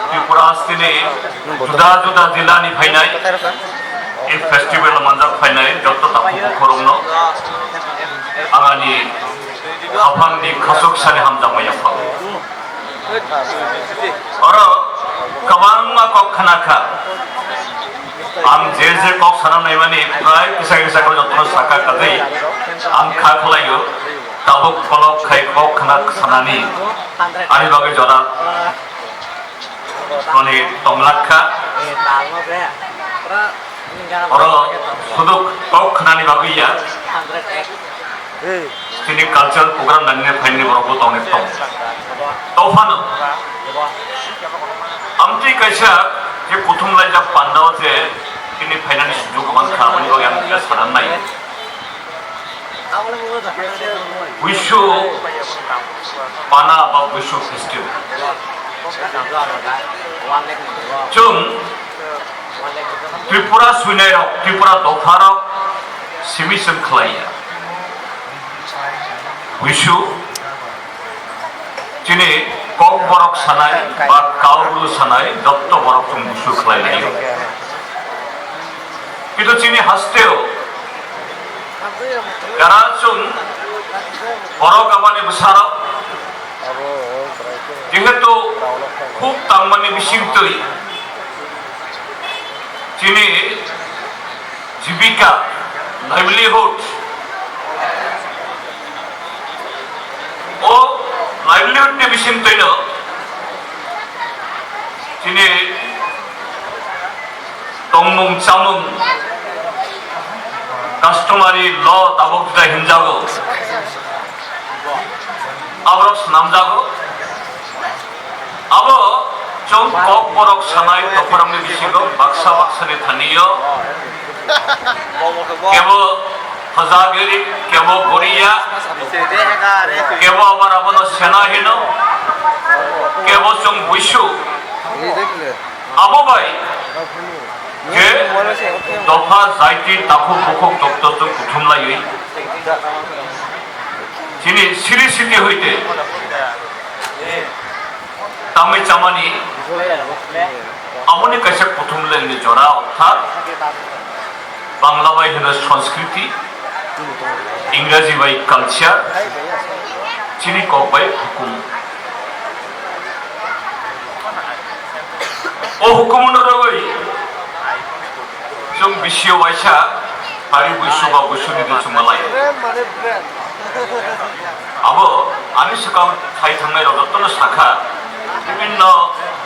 त्रिपुरा स्टेटनि जुदा जुदा जिल्लानि फैनाय এই फेस्टिवल मंजाक फैनाय जत ताखौ बुखौरंनो आंनि खाफांनि खसुकसानि हामजामाया फाव आरो गोबां कक खानाखा आं जे कक सानाय माने प्राय किसा किसाखौ जतन साखा काजै आं खा खालायो ताबुक फलक खाय कक खाना सानानि आनि बागै जरा माने तमलाखा आरो सुदुक कक खानानि बागैया जोंनि कालचार प्रग्राम नायनो फैनाय बर'बो दंने दं तफानो आमथि कैसा जे कुथुमलाय जा पान्डाव जे जोंनि फैनायनि सुजुग गोबां खामानि बागै आं साननाय विशु पाना बा विशु फेस्टिवल जों त्रिपुरा सुनायाव त्रिपुरा दफाराव सिमिसन खालायो विशु दिनै कक बरक सानाय बा काउरु सानाय दत्त बरक जों विशु खालायनाय किन्तु जोंनि हास्टेव जारा जों बर' गामानि बोसाराव जिहेतु खुब तांमानि बिसिंतै जोंनि जीविका लाइवलीहुड ओ लाइवलीहुड नि बिसिंतैनो दिनै तंमुं चामुं कास्टमारी ल ताबक जुदा हिमजागो आब्रस नामजागो अब जों कक बरक सानाय दफारामनि बिसिंगो बाक्सा बाक्सानि थानियो केबो हजागिरि केबो गरिया केबो आबार आबनो सेना हिनो केबो जों विशु आबो बाय जे दफा जायति ताखु बुखक दक्तर जों कुथुमलायै जिनि सिरि सिरि हইতে तामै चामानि আমনি कैसे कुथुमलायनि जरा अर्थात बांला बाय होनो संस्कृति इंराजी बाय कालचार चिनि कक बाय हुकुम ओ हुकुम रगै जों बिसियो वाइसा हारि बैसुबा बैसुनि दिसुमालाय अब आनि सिगां थाइ थांनाय रजतन शाखा विभिन्न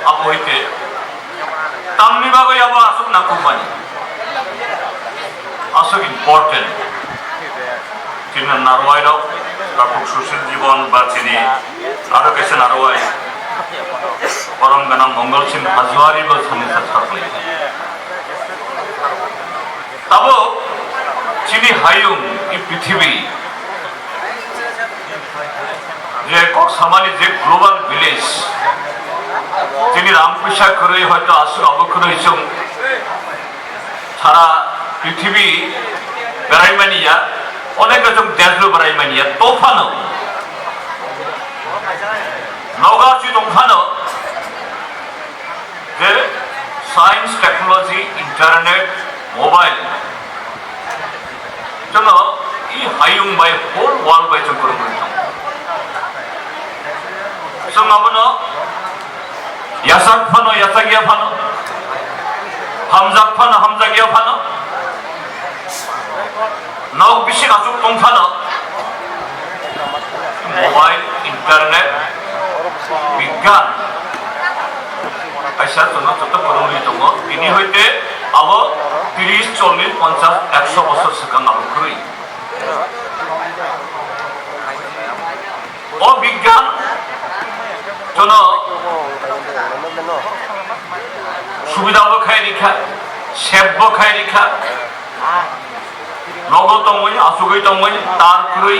आबो हইতে तामनि बागै आबो आसुक नाकुमानि आसुक इम्पोर्टेंट जिनि नारवाय रक बाकुक सुशील जीवन बा जिनि आरो कैसे नारवाय परम गाना मंगल सिंह हाजवारी बो सामने साथाखलै ताबो जिनि हायुं इ पृथ्वी जे कक सामानि जे ग्लोबल विलेज जिनि रामपुषा करै हयतो आसु आबो करै जों সারা পৃথিবী বেড়াইমানিয়া অনেক রকম দেশগুলো বেড়াইমানিয়া তোফানো নগাছি দংফানো যে সায়েন্স টেকনোলজি ইন্টারনেট মোবাইল জন্য ই হাইং বাই হোল ওয়ার্ল্ড বাই जों फोरोंबोदों जों माबनो यासाक फानो यासागिया फानो हामजाक फानो हामजागिया फानो नग बिसि आजुक दं फानो मोबाइल इंटरनेट विज्ञान पैसा जोंनो जत फोरोंगिरि दङ बिनि हयते आबो 30 40 50 100 বছর सिगां आबोख्रुइ ও বিজ্ঞান जोंनो सुबिदाबो खाय रेखा सेबबो खाय रेखा नगो दंमोन आसुगै दंमोन तारख्रुइ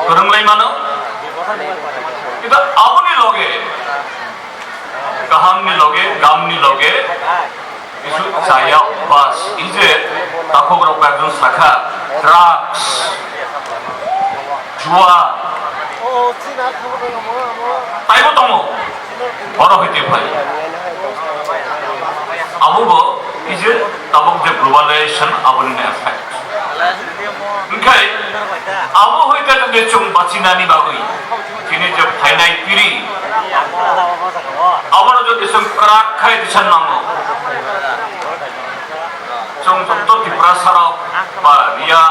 फोरोंलाय मानो किन्तु आबोनि लगे गाहामनि लगे गामनि लगे কিছু চায়া অভ্যাস এই যে তাকগ্রক একজন শাখা ড্রাগস জুয়া তাইবো দङ বড় হইতে পারে আবুবো এই যে তাবক যে গ্লোবালাইজেশন আবুনি এফেক্ট ओंखाय आबो हयता जों जों बाचिनानि बागै दिनै जे फाइनाय पिरि आबोनो जो जों क्राक खाय दिसान नांगौ जों जत्त त्रिपुरा साराव बा रियां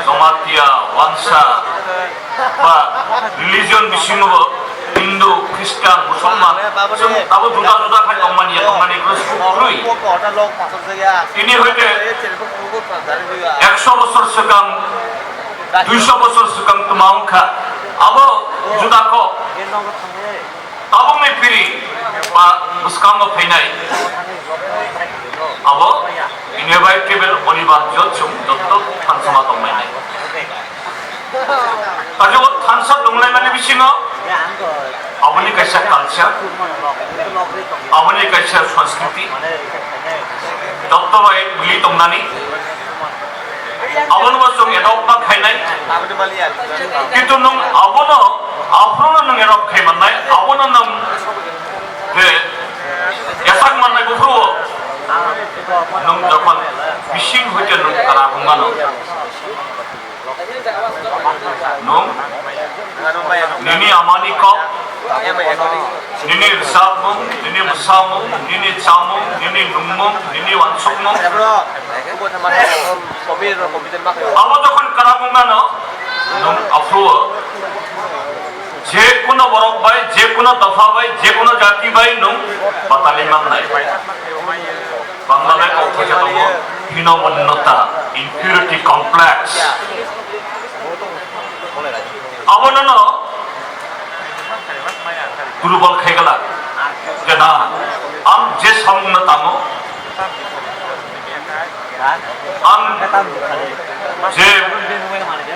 जमातिया वानसा बा रिलिजन बिसिङावबो हिंदू ख्रिस्टान मुसलमान जों दाबो जुदा जुदा खाय दंमानिया दंमानिखौ सुख्रुइ दिनै हयते 100 বছর सिगां 200 বছর सिगां तमांखा आबो जुदाखौ ताबंनि पिरि बा मुस्कांगो फैनाय आबो इनएभाइटेबल अनिबार्य जों जत्त थानसमा दंमायनाय काजो थानसा दंलाय माने बिसिङाव आबोनि कायसा कालचार आबोनि कायसा संस्कृति जत्त बाय मिलि दंनानि आबोनो जों एडप्ट खायनाय किन्तु नों आबोनो आफ्रोनो नों एडप्ट खायमाननाय आबोनो नों जे एसाक माननाय गुफ्रुवो नों जखन बिसिं हयते नों कारा बुंगानो नों निनि आमानि कप निनि रिसाबमुं निनि मुसामुं निनि चामुं निनि नुमुं निनि वानसुकमुं आबो जखन कारा बुंगानो नों आफ्रुवो जे कोनो बरक बाय जे कोनो दफा बाय जे कोनो जाति बाय नों बातालि माननाय बांलादेश अफायसा दङ हीनमन्यता इनफिरिटी कमप्लेक्स आबोनो दुर्बल खायगला जना आं जे सामुंनो ताङो आं जे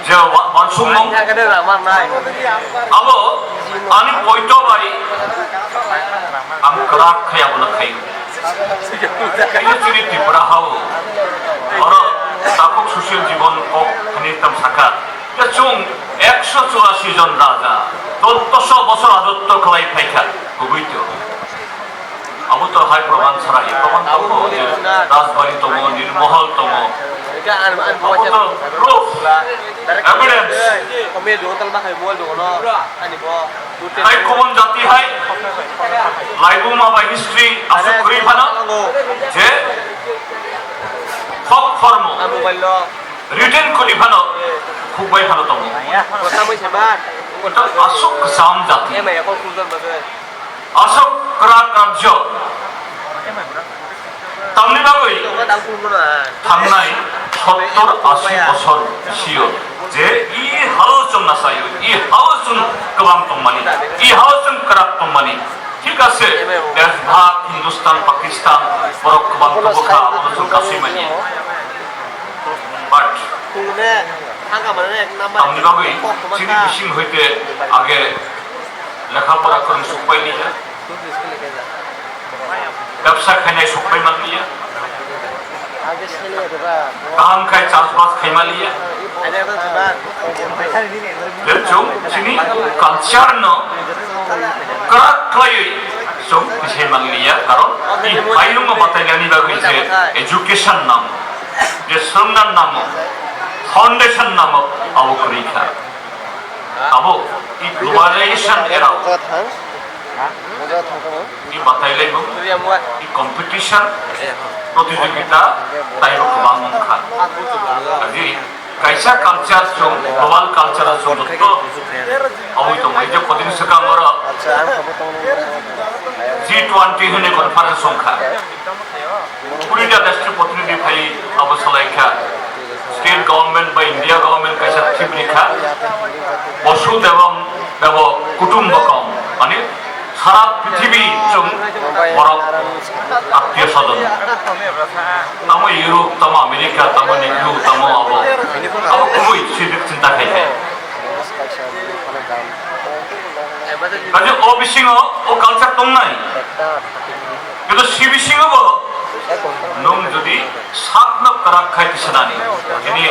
जे वानसुकमुं आबो आंनि पयट बाय आं क्राक खायाबोनो खायो ini ciri Tripura hau orang takut sosial জীবন kok ini tam saka ya cung 184 জন রাজা 1400 বছর রাজত্ব কলাই পাইখা কবিতো আবু তো হাই প্রমাণ ছাড়া এই প্রমাণ তো যে রাজবাড়ি তম নির্মহল তম proof evidence hai কোন জাতি hai লাইবুমা বা হিস্ট্রি আসুক করি ভালো যে ফক ফর্ম রিটেন করি ভালো খুবই ভালো তম ওটা আসুক সাম জাতি আসুক ক্রা কার্য তামনি বাগৈ थांनाय 70-80 বছর सियो जे इ हाउस जों नासायो इ हाउस जों गोबां दंमानि इ हाउस जों क्राक दंमानि ठीक আছে देश भाग हिंदुस्तान पाकिस्तान बरक गोबां गोबखा जों गासै मानि बाट तामनि बागै चिनि बिसिं हयते आगे लेखापड़ा करन सुखबाय निया ব্যবসা খাইনাय सुखबाय मानलिया kaham khai chasbas khaimaliya jung sini culture no karak khlai song bishe mangliya karon I pailung ma batailani bagui je education nam je sunnan nam foundation nam abo kurikha abo I globalization era I batailai mo I competition প্রতিযোগিতা তাইরো গোবাং খা আজি কাইসা culture সং global culture সং যত অবৈত মই যে কদিন সকা আমর G20 হনে কনফারেন্স সংখ্যা 20টা দেশের প্রতিনিধি ভাই অবসলাইখা স্টেট গভর্নমেন্ট বা ইন্ডিয়া গভর্নমেন্ট কাইসা ঠিকরিখা বসুদেবম দেব কুটুম্বকম মানে সারা পৃথিবী চং বড় আত্মীয় স্বজন তামো ইউরোপ তামো আমেরিকা তামো নিগ্রু তামো আবো আবো খুবই সেদিক চিন্তা খাইছে কাজে ও বিশিং ও কালচার দং নাই কিন্তু সি বিশিং নং যদি সাতনক কারাক খাইতে সেনানি যিনি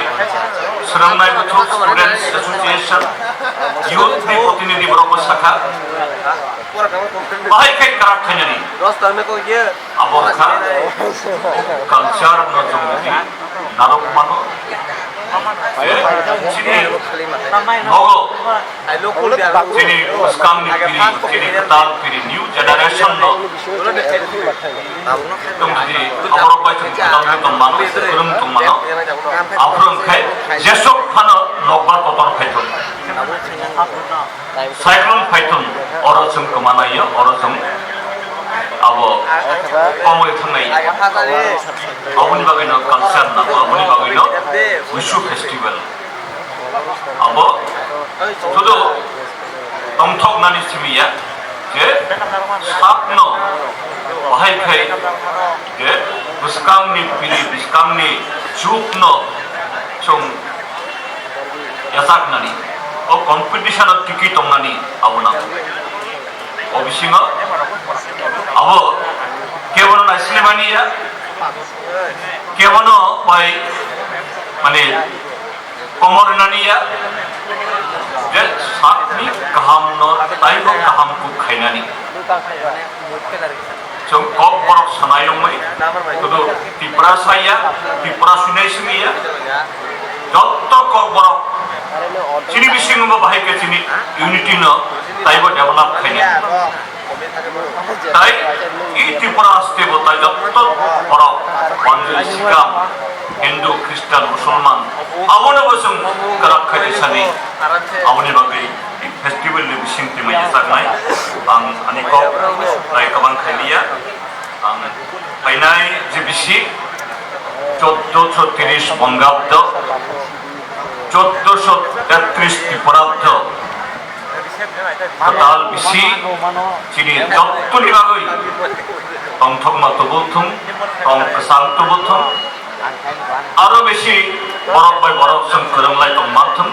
সোনামনাই বুথ স্টুডেন্টস অ্যাসোসিয়েশন ইউথ নি প্রতিনিধি বড় শাখা বাহাই খাই কারাক খাইনানি আবো খা কালচার ন জঙ্গি নারক মানো sini nogo sini uskam ni piri sini ketal piri new generation no tum di amro bai tum ketal ni tum mano kurum tum mano apron khai jesok phano nokbar kotor phaitum cyclone phaitum oro chung kumanayo oro chung abo komoi thunai abuni bagino culture na abuni bagino wishu festival abo todo tomthok nani simiya je sapno bahai khai je buskang ni pili buskang ni chupno chung yasak nani o competition of ticket nani abuna obisinga abo kewono na sinemania kewono bai mane komornania je satni kaham no taibo kaham ku khainani jong kok borok sanayong mai tudo tipra saya tipra sunai simiya jotto kok borok chini bising mo bahai ke chini unity no taibo develop khaini তাই এই ত্রিপুরা আসতে বোতাই যত বড় মঞ্জুরি শিকাম হিন্দু খ্রিস্টান মুসলমান আমনে বসং কারাক খাইতে সানি আমনে বাগৈ festival ni bising timai saknai ang ani ko lai kabang khailia ang painai jibisi 1430 বঙ্গাব্দ 1433 ত্রিপুরাব্দ Katal bisi sini jotto ni bagoi tongthok ma to bothum tong kesang to bothum aro beshi borok bai borok sang khoromlai tong mathum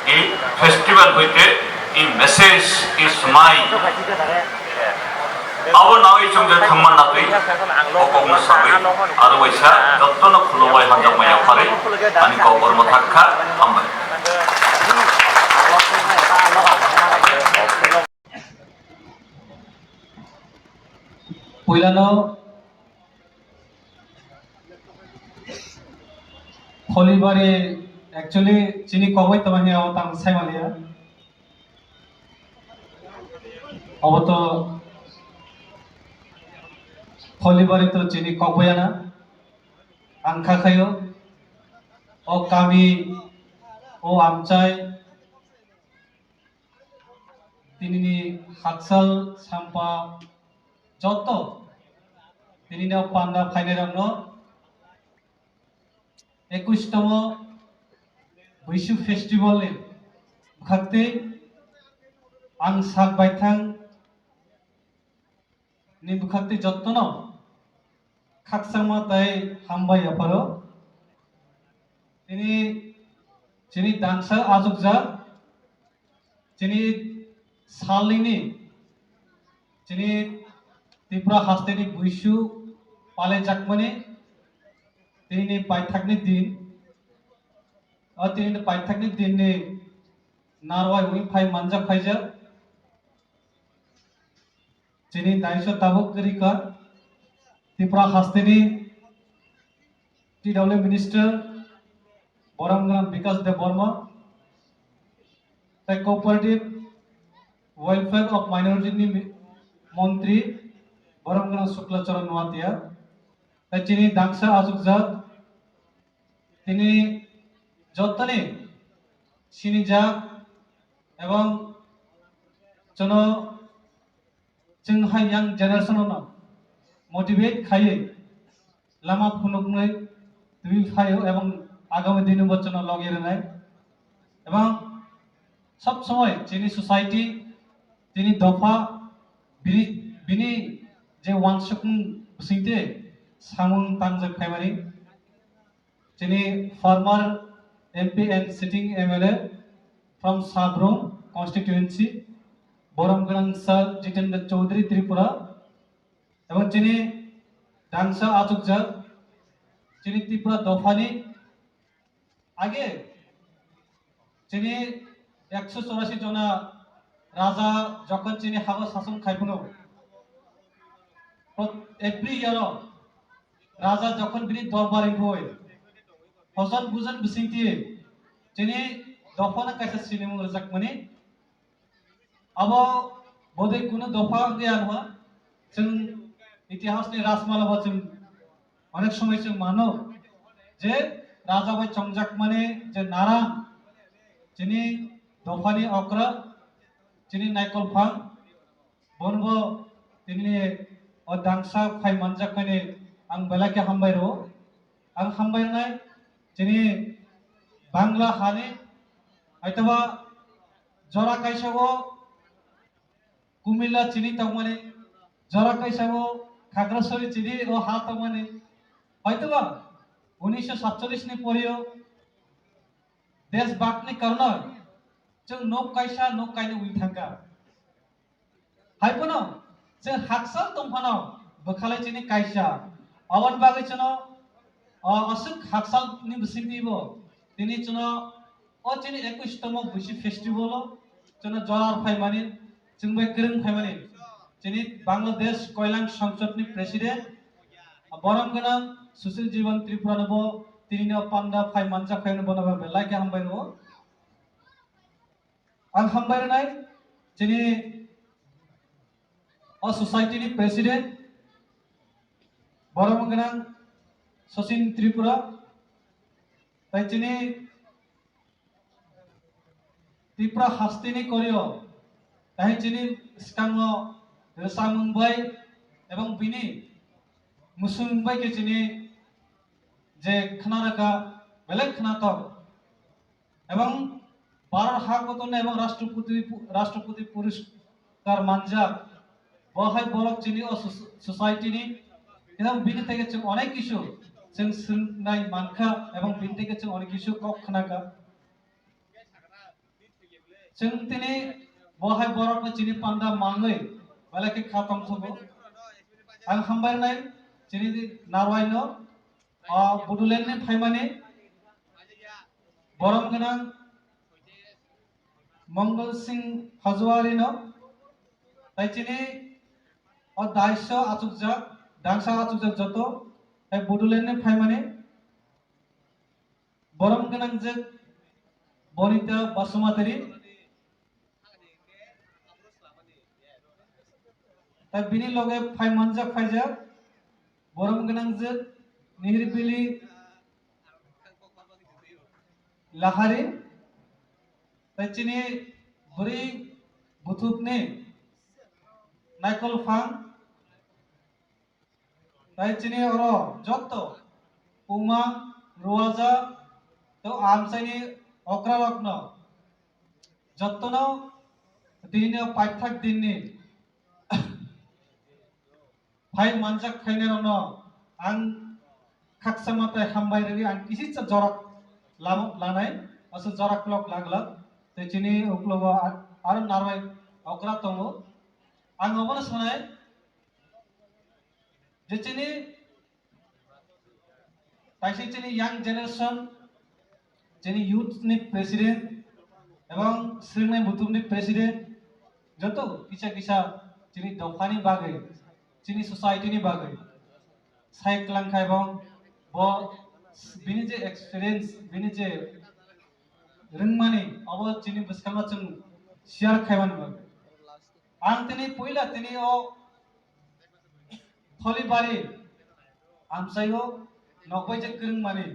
ei festival hoite ei message is mine abo nawi chung je thangman na tui okok na sabai aro baisa jotto na khulowai hanjak maya phare ani ko kormo thakha ambai पहिलानो Phalibari actually चिनी कबै तमाने अब तां साइमालिया अब तो फलिबारी तो चिनी कबैयाना आंखा खायो ओ कामी ओ आमचाय तिनिनि हाकसाल साम्पा जत्तो तिनिनो पान्डा फाइनेरांनो 21तम बैसु फेस्टिवल नि खाते आं साक बायथां नि बुखाते जत्तनो खाकसामा ताय हामबाय आफारो तिनि चिनि दांसा आजुकजा चिनि सालिनि चिनि त्रिपुरा हास्तेनि बैसु पाले जाकमाने তিনি পাইথাকনি দিন তিনি পাইথাকনি দিননি नारवाय उई फाइ मानजा फाइजा चिनी दाइसो ताबुक करिका त्रिपुरा हास्तेनी TW मिनिस्टर बरमगन विकास देव वर्मा तै कोऑपरेटिव वेलफेयर ऑफ माइनॉरिटी नि मंत्री बरमगन शुक्लाचरण नवातिया तै चिनी दांगसा आजुकजा तिनी जतने सिनिजा এবং জন্য जोंहाय यां जेनेरेशननो मोटिवेट खायै लामा फुनुगनै दुइ फायो এবং आगामी दिन बचन लगेरनाय এবং सब समय जोंनि सोसाइटी जोंनि दफा बिनि जे वानसुकुं सिंते सामुं तांजों फायमानि जोंनि farmer MP and sitting MLA from Sabrum constituency Boromganang Sir Jitendra Chaudhary Tripura এবং যিনি ডাংসা আচুকজা যিনি ত্রিপুরা দফানি আগে যিনি 184 জনা রাজা যখন যিনি হাওয়া শাসন খাইফুনো এভরি ইয়ার রাজা যখন বিনি দরবারে হয় হজন বুজন বিসিংতি যিনি दफाना कैसे सिनेमा रजक मने अब बोधे कुनो दफा गया नवा जों इतिहासनि राजमाला जों अनेक समय जों मानो जे राजा बाय चंगजाक माने जे नारा जिनि दफानि अक्रा जिनि नायकलफां बनबो तिनि दांसा फाइ मानजाक माने आं बेलाके हामबायरो आं हामबायनाय जिनि बांला हानि आइतबा जरा काइसागो कुमिल्ला चिनी तमने जरा काइसागो खागड़ाछड़ी चिनी ओ हा तमने आइतबा 1947 नि परियो देश बाकनि कारण जों नक काइसा नक काइनो उइथांगा हाइपनो जों हाकसाल तंफानो बखालाय चिनी काइसा आवन बागै चनो असुक हाकसाल नि बिसिंतिबो दिनि चनो ओ चिनी 21तम बुसि फेस्टिवल चनो जरार फाइमानि जोंबे गोरों फाइमानि चिनी बांलादेश कयलां संसदनि प्रेसिडेंट बरमगना सुशील जीवन त्रिपुरानबो तिनिनो पांडा फाइ मानजा फाइनो बनाबा बेलाके हामबायनो आं हामबायनाय चिनी ओ सोसाइटिनि प्रेसिडेंट बरमगना सचिन त्रिपुरा ताइ चिनी त्रिपुरा हास्तिनि करियो ताहि चिनि स्कांगो रसा मुंबई एवं बिनि मुसुंबई के चिनि जे खनारका बेलेग खनातक एवं भारत हागतन एवं राष्ट्रपति पुरस्कार मानजा बहाय बरक चिनि सोसाइटिनि एवं बिनि तेगे जों अनेक किसु जों सोंनाय मानखा एवं बिनि तेगे जों अनेक किसु कक खनाका जों तिनि बहाय बरक चिनि पांडा मांगै बेलाके खातम थबो आं हामबायनाय चिनि नारवायनो बुडुलेण्डनि फाइमानि बरमगना मंगल सिंह हाजवारिनो ताइ चिनि दाइसो आचुकजा दांसा आचुकजा जतो ताइ बुडुलेण्डनि फाइमानि बरमगना जे बनिता बसुमतारी ताइ बिनि लगे फाइ मानजा फाइजा बरमगना जे निहिरबिलि लाहारी ताइ चिनि बुरि बुथुपनि नायकलफां ताइ चिनि अरो जत्तो उमा रुवाजा तो आमसाइनि अक्रा रत्न जत्तनो दिनो पाइथाक दिननि फाइ मानजाक फाइनेरनो आं खाकसामाताय हामबायरि आं किसिचा जरक लानाय असो जरक लक लागला ते चिनि उक्लबा आरो नारवाय अक्रा तंगो आं अबनो सानाय जे चिनि তাই যিনি ইয়াং জেনারেশন যিনি ইউথ नि প্রেসিডেন্ট এবং শ্রীনাই বুতুম नि প্রেসিডেন্ট যত কিছা কিছা যিনি দফানি বাগে যিনি সোসাইটি नि বাগে সাইক্লাংখাই এবং ব बिनि जे एक्सपीरियंस बिनि जे रोंमानि अब जिनि बसखांना जों शेयार खायमान आं तिनि पहिला तिनि ओ थलिबारि आमसायो नगबाय जे गोरोंमानि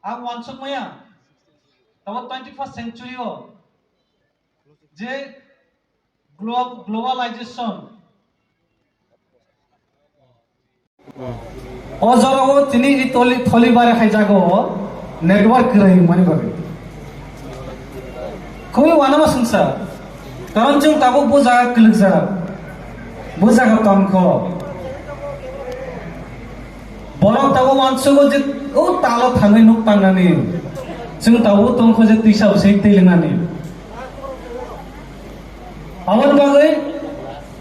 आं वानसकमाया तब 21st सेंचुरी ओ जे ग्लोबलाइजेशन अजराव तिनी इ थलिबारि हाइजागो नेटवर्क रही माने बारे कोई वानामा संसा कारण जों ताबो बोजा कलजा बोजा का तमखो बरं ताबो मानसुगो जे ओ तालो थाङै नुक तांनानै जों ताबो तमखो जे दैसा उसे दै लोंनानै आवर बागै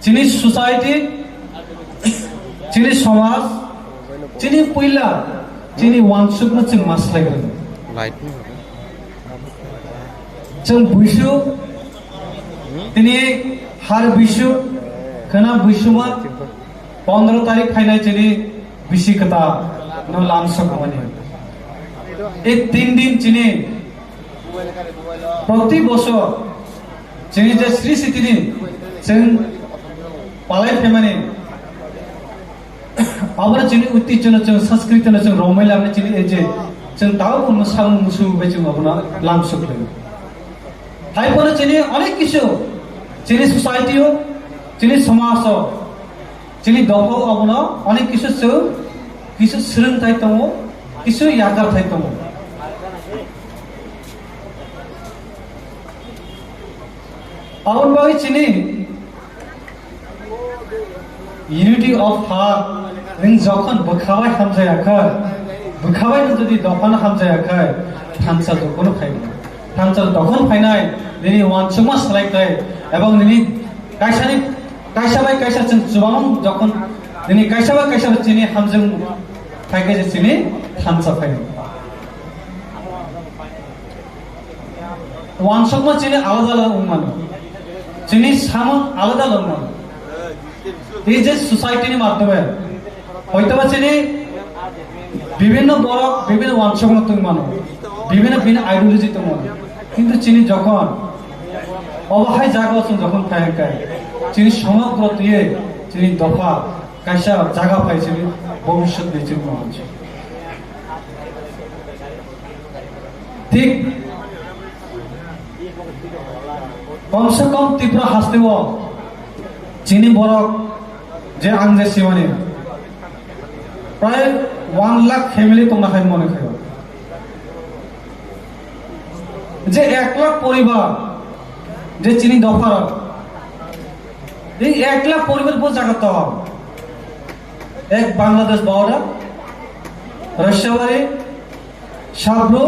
जिनि सोसाइटी जिनि समाज जिनि पहिला जिनि वानसुकनो जों मास्लायगोन जों बैसु दिनै हार बैसु खोना बैसुमा 15 तारिख फाइनाय जिनि बिसि कथा न लामसक माने এই 3 दिन जिनि प्रति बছर जिनि जे श्री सिटिनि जों पालाय फेमानि आवर जिनि उतिजन जों संस्कृतिनो जों रमायलांनो जिनि एजे जों दाउ मुसां मुसु बे जों अपना लामसुकले हायपर जिनि अनेक किछु जिनि सोसाइटियो जिनि समाजो जिनि दफो अपना अनेक किछु सोलोंथाय दङ किछु यागारथाय दङ आवर बागै जिनि Unity of heart नों जखन बोखाबाय हामजायाखै बोखाबाय नों जुदि दखन हामजायाखै थानसा दखन फायनाय थानसा दखन फायनाय दिनै वानसुमा सालायखै एबं दिनै कायसाबाय कायसाजों जुबां जखन दिनै कायसाबाय कायसा जिनि हामजों फायखै जिनि थानसा फायनाय वानसुमा जिनि आलादा आलादा उमानो जिनि सामन आलादा आलादा এই যে সোসাইটির মাধ্যমে হয়তোবা চিনি বিভিন্ন বড় বিভিন্ন অংশগ্রহণ মানুষ বিভিন্ন ভিন্ন আইডিওলজি তো মানুষ কিন্তু চিনি যখন অবহায় জায়গা আছেন যখন ফায়াকায় চিনি সমগ্র দিয়ে চিনি দফা কাইসা জায়গা পাইছিল ভবিষ্যৎ বেঁচে মানুষ ঠিক কমসে কম ত্রিপুরা হাসতেও চিনি বড় যে आंजे सिमानि प्राय 1 लाख फैमिली তোমরা খাই মনে খাও যে 1 লাখ পরিবার যে চিনি দফার এই 1 লাখ পরিবার বল জায়গা তো এক বাংলাদেশ বর্ডার রাশিয়াবাড়ি সাবরু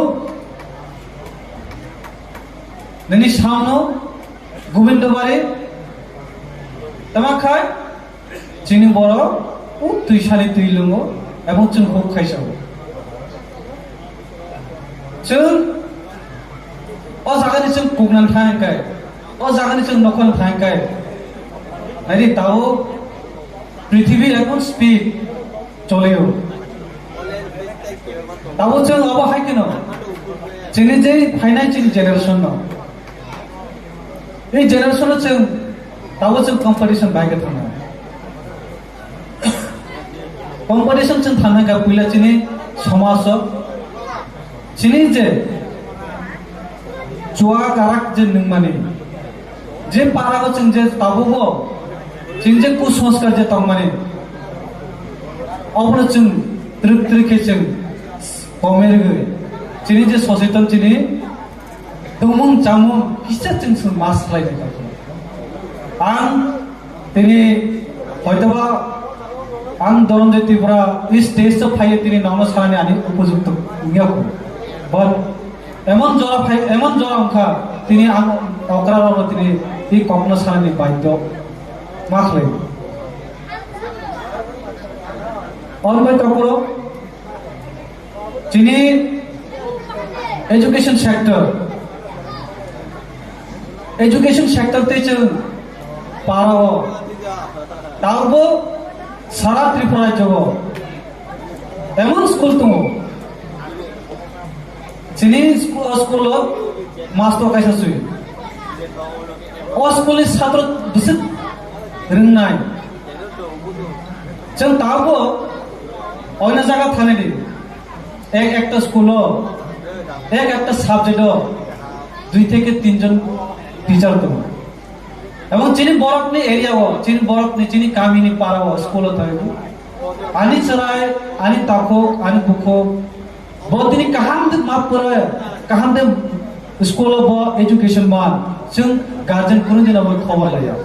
ননি সামনো গোবিন্দবাড়ি तमाखाय जिनि बर' तुइ सानि तुइ लोङो एबं जों हक खायसाव जों अ जागानि जों कुगनान थांखाय अ जागानि जों नखन थांखाय नारि दाव पृथ्वी एबं स्पीड चलेयो दाव जों अब हायकिनो जोंनि जे फाइनाल जोंनि जेनेरेशन न ए जेनेरेशन जों दाव जों कम्पिटिशन बायगे थाङो कम्पिटिशन जों थाङो पहिला जोंनि समाज जोंनि जे जुवा गाराक जे नोंमानि जे पारागो जों जे दाबो जों जे कुसंस्कार जे तंमानि अब्ला जों त्रिके जों कमेरगो जोंनि जे सचेतन जोंनि दमुं जामुं किसा जों मास्लायनाय आं दिनै हयतोबा आं धनन्जय त्रिपुरा इ स्टेज फायो दिनै नावनो सानानै आनि उपयुक्त नियाखौ बाट एमन जरा अंखा दिनै आं अक्राराव दिनै इ कखनो सानानै बाध्य मा खालाय অনবাই তকর চিনি এডুকেশন সেক্টরতে जों পারো তাওবো সারা ত্রিপুরা জগ এমন স্কুল দङ চিনি স্কুল মাস্টাर কাইসা সুই ও স্কুলनि ছাত্র बिसोर रोंनाय जों तावबो अन्य जायगा थानायनि একটা স্কুল একটা সাবজেক্ট 2 থেকে 3 জন টিচার দङ এবং চিনি বরফনি এরিয়াও চিনি বরফনি চিনি কামিনি পারাও স্কুল থাকবো আনি চরাই আনি তাকো আনি বুকো বদিনি কাহামদে মাপরে কাহামদে স্কুল ব এডুকেশন মান जों গার্জেন কোন দিন আবার খবর লাইয়া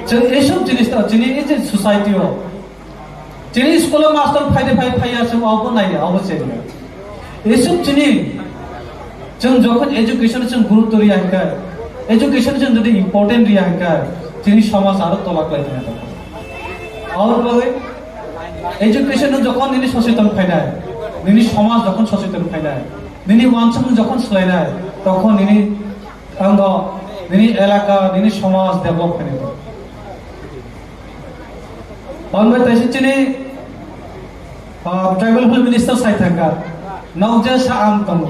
जों এইসব জিনিসটা চিনি এই যে সোসাইটিও চিনি স্কুল মাস্টার ফাইয়া जों আবো নাইয়া অবশ্যই এইসব চিনি जों যখন এডুকেশন जों গুরুত্ব রিয়া হয় এডুকেশন जों যদি ইম্পর্টেন্ট রিয়া হয় চিনি সমাজ আরো তলাক লাইতে না আর ভাবে এডুকেশন যখন নিনি সচেতন ফাইনায় নিনি সমাজ যখন সচেতন ফাইনায় নিনি ওয়ানসম যখন সলাইনায় তখন নিনি অঙ্গ নিনি এলাকা নিনি সমাজ ডেভেলপ ফাইনায় অনবাই তাইছে চিনি ট্রাইবাল মিনিস্টার সাই থাকা নওজা সাআম তম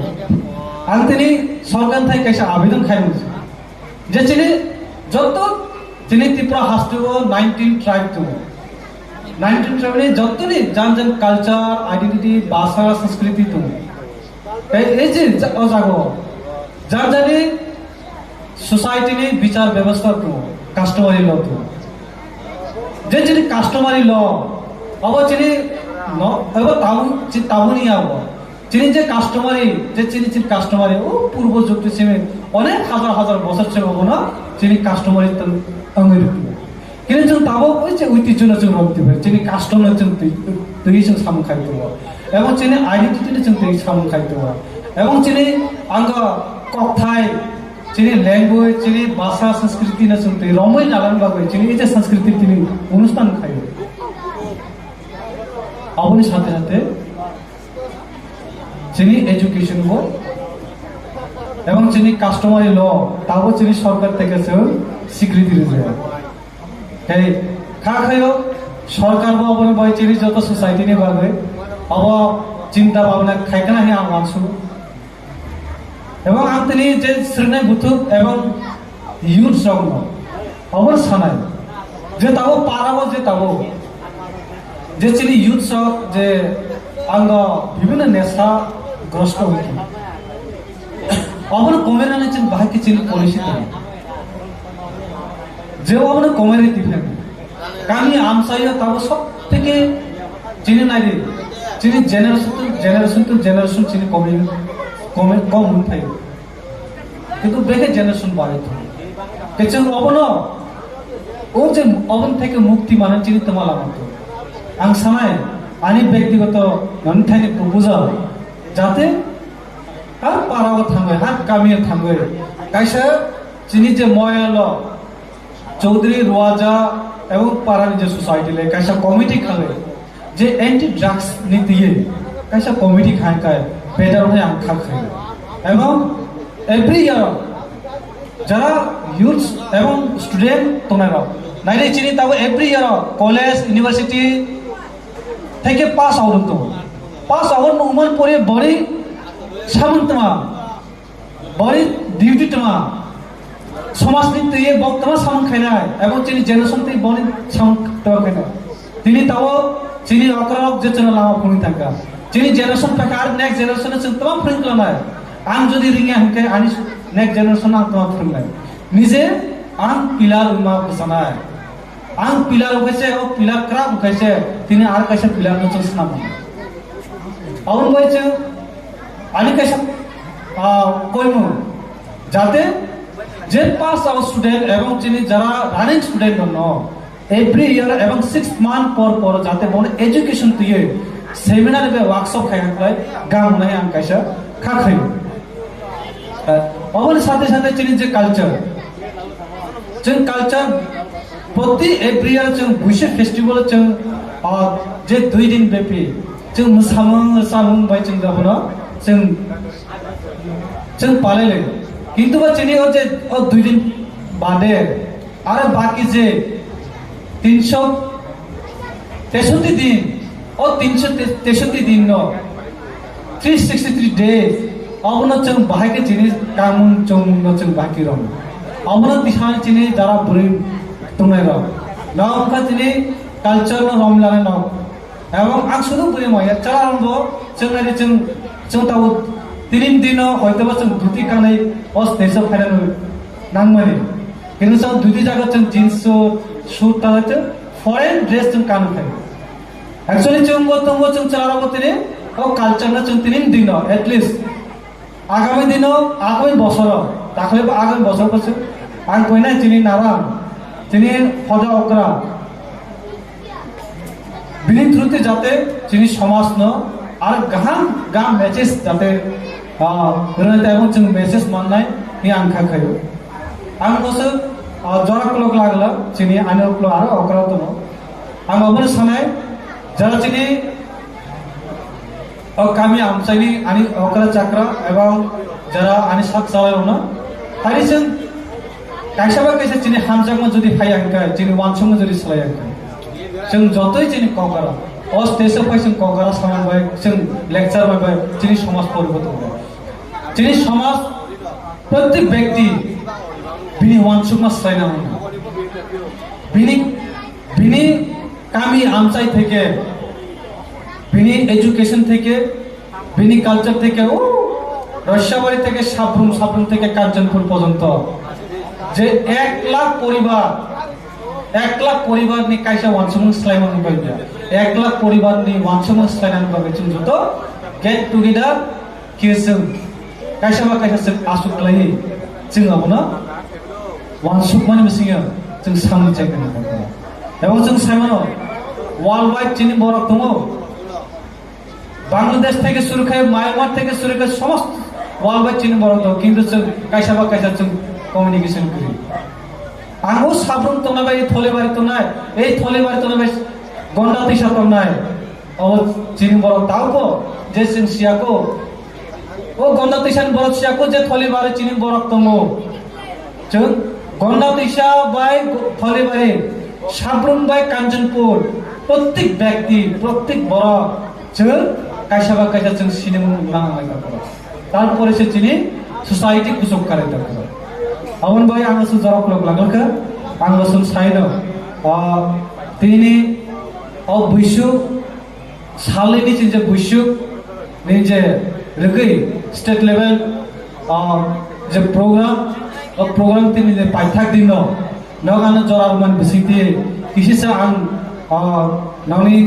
आं तिनी सरकार थाई कैसा आवेदन खाइमु जे चिनी जत चिनी त्रिपुरा हास्टेल 19 ट्राइब दङ 19 ट्राइब नि जतनि जान कल्चर आइडेंटिटी भाषा संस्कृति दङ ए जे अजागो जार जानि सोसाइटी नि विचार व्यवस्था दङ कस्टमरी ल दङ जे चिनी कस्टमरी ल अब चिनी अब ताउनी आव চিনি যে কাস্টমারি যে চিনি কাস্টমারি ও পূর্ব যুক্ত সিমে অনেক হাজার বছর ছিল না চিনি কাস্টমারি অঙ্গের কিন্তু जों তাবো ওই যে ঐতিহ্যনা जों রক্তি ভাই চিনি কাস্টমার जों তুই जों সামু খাইতো এবং চিনি আইডেন্টিটি जों তুই সামু খাইতো এবং চিনি আঙ্গ কথাই চিনি ল্যাঙ্গুয়েজ চিনি ভাষা সংস্কৃতি না जों তুই রমই নালান বাগৈ চিনি এই যে সংস্কৃতি চিনি অনুষ্ঠান খাইও আপনি সাথে সাথে চিনি এডুকেশন বো এবং চিনি কাস্টমারি ল তাও চিনি সরকার থেকে স্বীকৃতি দিয়েছে এই খাখায়ও সরকার বো বলে বই চিনি যত সোসাইটি নি বাগে অব চিন্তা ভাবনা খাইকানা হি আম মানসু এবং আন্তনি যে শ্রেণী বুথ এবং ইউথ সঙ্গ অবর সানাই যে তাও পারাবো যে তাও যে চিনি ইউথ সব যে আঙ্গ বিভিন্ন নেশা গ্রস্ত হইত অবর কমেরানে চিন বাকি চিন পলিসি যে অবর কমেরে দিবেন কামি আমসাইয়া তাও সব থেকে চিনি নাই চিনি জেনারেশন চিনি কম উঠাই কিন্তু বেগে জেনারেশন বাড়ে কেচন অবন ও যে অবন থেকে মুক্তি মানে চিনি তোমালা মতো আং সানাই আনি ব্যক্তিগত নন্থাইনি বুঝা যাতে আর পারাও থাঙ্গে হাত কামিয়ে থাঙ্গে কাইসা চিনি যে ময়াল চৌধুরী রোয়াজা এবং পারানি যে সোসাইটি লে কাইসা কমিটি খাবে যে অ্যান্টি ড্রাগস নীতি কাইসা কমিটি খায় কায় বেটার হয়ে আং খাক খায় এবং এভরি ইয়ার যারা ইউথ এবং স্টুডেন্ট তোমরা নাইলে চিনি তাও এভরি ইয়ার কলেজ ইউনিভার্সিটি থেকে পাস আউট হতো পাস আউট উমান পরে বড়ি সামন্তমা বড়ি ডিউটি তোমা সমাজ নীতি বক্তব্য সামন খাইনাই এবং চিনি জেনারেশন থেকে বড়ি সামন খাইনাই তিনি তাও চিনি অকরক যে চনা লামা ফুনি থাকা চিনি জেনারেশন থেকে আর নেক্সট জেনারেশনে চিনি তোমা ফুনি কলানাই আন যদি রিঙ্গা হকে আনি নেক্সট জেনারেশন আন তোমা ফুনি নিজে আন পিলার উমা বসানাই आं पिलार उखायसे ओ पिलार क्राब उखायसे तिनी आर कैसे पिलार न चलसना आउन बायचे आनी कैसे कोइमु जाते जे पास आउट स्टूडेंट एवं चिनी जरा रानिंग स्टूडेंट न एवरी ईयर एवं 6 मंथ पर जाते बोन एजुकेशन तुये सेमिनार बे वर्कशॉप खाय गाम नै आं कैसे खाखै अबन साथे साथे चिनी जे कल्चर प्रति एवरी ईयर जों बुइसे फेस्टिवल जों जे 2 दिन बेपि जों मोसामुं बाय जों जाबोना जों पालेले किंतु बा चिनी जे 2 दिन बादे आरो बाकी जे 363 दिन और 363 दिन नो 363 days अबनो जों बाहायके चिनी कामुं जों जों बाकी रं अबनो दिहान चिनी जरा बुरी तुंगनाय रं ना उनका चिनी कल्चर नो रमलाने ना एवं आं सुनु बुरी माया चला रंबो जों नारि जों ताउ 3 दिन हयतोबा जों धुति कानाय अस देश फायनानो नांमानि किन्तु जों धुति जागा जों जीन्स सूट तालाते फरेन ड्रेस जों कानु खाय एक्चुअली जों चला रंबो तिनि ओ कल्चर ना जों 3 दिन एटलिस्ट आगामी दिन आगामी बছর दाखले आगामी बছর पछे आं कइना चिनि नारां चिनि हजा अकरा बिनि थ्रुते जाते चिनि समाज न आर गाहाम मेसेज जाते रनते एवं जों मेसेज माननाय नि आं खाखयो आं गसो जरा क्लक लागला चिनि आनो क्ल आरो अकरा दङ आं अबन सानाय जरा चिनि kami amsani ani okra chakra ebong jara ani sak salai ona tari जों kaisaba kaisa chini hamjak ma jodi phai angka chini wansong ma jodi salai angka जों jotoi chini kokara os desa pai जों kokara saman bai जों lecture bai chini samaj poriborton bai chini samaj प्रत्येक व्यक्ति bini wansong ma salai na bini kami amsai থেকে बिनी education থেকে बिनी culture থেকে ও রশিয়াবাড়ি থেকে সাবরুম থেকে কাঞ্চনপুর পর্যন্ত যে 1 লাখ পরিবার নি কাইসা ওয়ানসমং স্লাইমান কইবা 1 লাখ পরিবার নি ওয়ানসমং স্লাইমান কইবা जों जत गेट टुगेदर किसों काइसा आसुक्लाय जों आबोना वानसुक माने मिसिङा जों सामनि जायगानि एबं जों साइमानो वर्ल्ड वाइड चिनि बरक दङ बांग्लादेश থেকে শুরু করে মায়ানমার থেকে শুরু করে সমস্ত ওয়ার্ল্ড ওয়াইড চিনি বড় তো কিন্তু কাইসা जों কমিউনিকেশন করি आंगो साब्रुम तो नाबाय थलेबारि तो नाय এই थलेबारि तो नाबाय गंडा दैसा तो नाय ओ चिनि बड़ तावको जे जों सियाको ओ गंडा दैसानि बड़ सियाको जे थलेबारि चिनि बड़ दङो जों गंडा दैसा बाय थलेबारि साब्रुम बाय काঞ্চনপুর प्रत्येक व्यक्ति प्रत्येक बड़ जों काइसा जों सिनेमा नांलाय तारपरे से चिनि सोसाइटी कुसुक करे दरकार अवन भाई आं सु जरक लग लागलका आं सु साइनो तिनि ओ बुइसु सालेनि चिजे बुइसु नि जे रगै स्टेट लेवल जे प्रोग्राम तिनि जे पाइथाक दिनो नगानो जरारमान बिसिति किसिसा आं ननि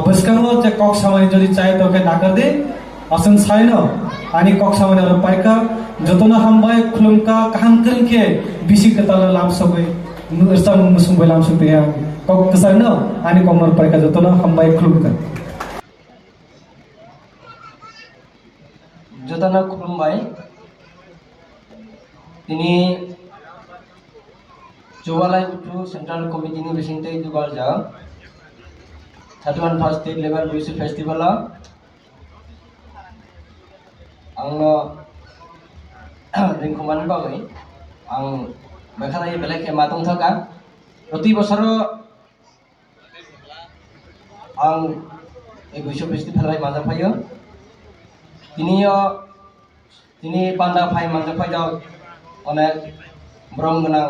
बसकांगो जे कक सामानि जदि चाहे तो के नाकर दे असं साइनो आनी कक सामानि आरो पाइका जतना हामबाय खुलुमका काहांकन के बिसि कताला लाम सबै नुरसा मुसुम लाम सबै कक कसाइनो आनी कमर पाइका जतना हामबाय खुलुमका जतना खुलुमबाय तिनी जवालाय उठु सेंट्रल कमिटी नि बिसिंते जुगाल जा 31 फर्स्ट स्टेट लेवल बुइसु फेस्टिवल आंनो रिंखमान बागै आं बेखानाय बेलेखे मातंग थाका प्रति बছर आं ए बुइसु फेस्टिवल राय माजा फायो तिनी पांडा फाय माजा फायदा अनेक ब्रह्म गनां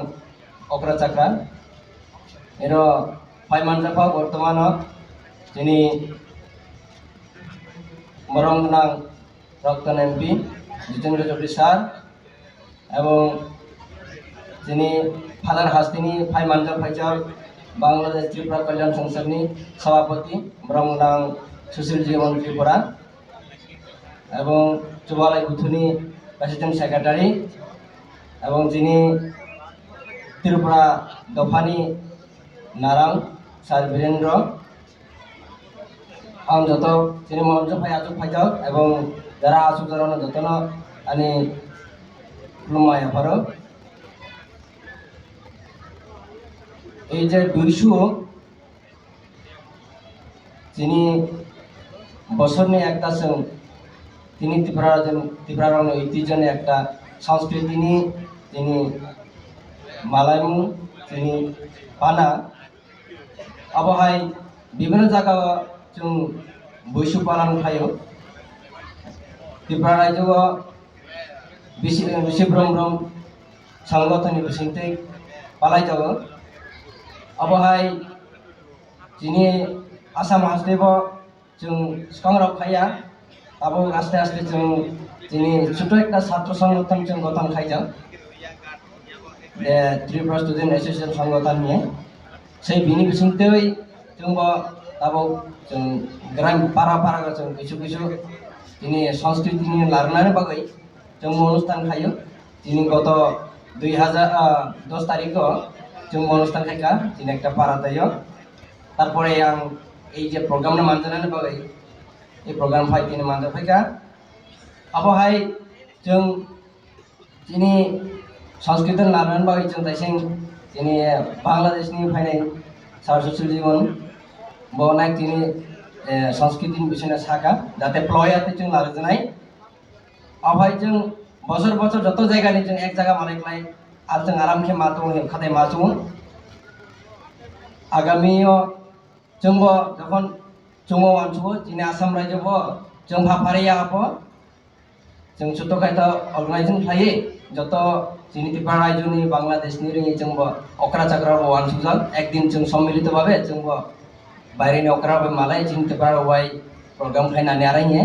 अक्रा चाक्रा एरो फाय माजा फा बर्तमान जिनि मरम गनां रक्तन एमपी जितेंद्र चौधरी सार एवं जिनि फादार हास्तिनि फाय मानजा फाइजाल बांग्लादेश त्रिपुरा कल्याण संसदनि सभापति ब्रह्म गनां सुशील जीवन त्रिपुरा एवं जुवालाय गुथुनि प्रेसिडेंट सेक्रेटारि एवं जिनि त्रिपुरा दफानि नारां सार वीरेंद्र आं जत जिनि मंच फाय आजु फाइजाल एवं जरा आसु जरानो जतना आनि खुलुमाय आफारो এই যে 200 যিনি বছরনি একটা তিনি ত্রিপুরার ঐতিহ্যনি একটা সংস্কৃতি নিয়ে তিনি মালায়মু তিনি পানা আবহাওয়ায় বিভিন্ন জায়গা जों बैसु पालन खायो त्रिपुरा रायजोआव बिसि ब्रह्म संगठननि बिसिंथै पालायजावो अबहाय दिनै आसाम हादोराव जों सिगाङाव खाया आबो आस्ते आस्ते जों दिनै छोट একটা ছাত্র সংগঠন जों गठन खायजां बे त्रिपुरा स्टुडेन्ट एसोसिएशन संगठन निये সেই बिनि बिसिंथै जोंबो आबो जों ग्राम पारा जों किछु दिनै संस्कृतिनि लानानै बागै जों अनुष्ठान खायो दिनै गत 2010 तारिखआव जों अनुष्ठान खायखा दिनै একটা पारा दायो তারপরে आं এই যে প্রোগ্রামটা মানজানাनै बागै এই প্রোগ্রাম ফাই দিनै मानजा फायखा আবহাই जों दिनै संस्कृति लानानै बागै जों दाइसिं दिनै बांलादेशनि फायनाय सार सुशील जीवन बनाय दिनै संस्कृतिनि बिषयनो साका जाहाथे प्लयाते जों लाजोनाय अबहाय जों बছর बছर যত জায়গাनि जों एक जायगा मानायख्लाय आरो जों आरामखे मातो खादाय माजों आगामियाव जोंबो যখন जोंबो अनसुबो दिनै आसाम रायजोआव जों फाफारिया हाबो जों ছোট खायता अर्गानाइजिं थायो যত दिनै त्रिपुरा रायजोनि बांलादेशनि रोङि जोंबो अक्रा चाक्राव अनसुजां एकदिन जों सम्मिलितभावे जोंबो बायरेनि अक्राबो मालाय जों त्रिपुरायावहाय प्रग्राम खायनानै आरायने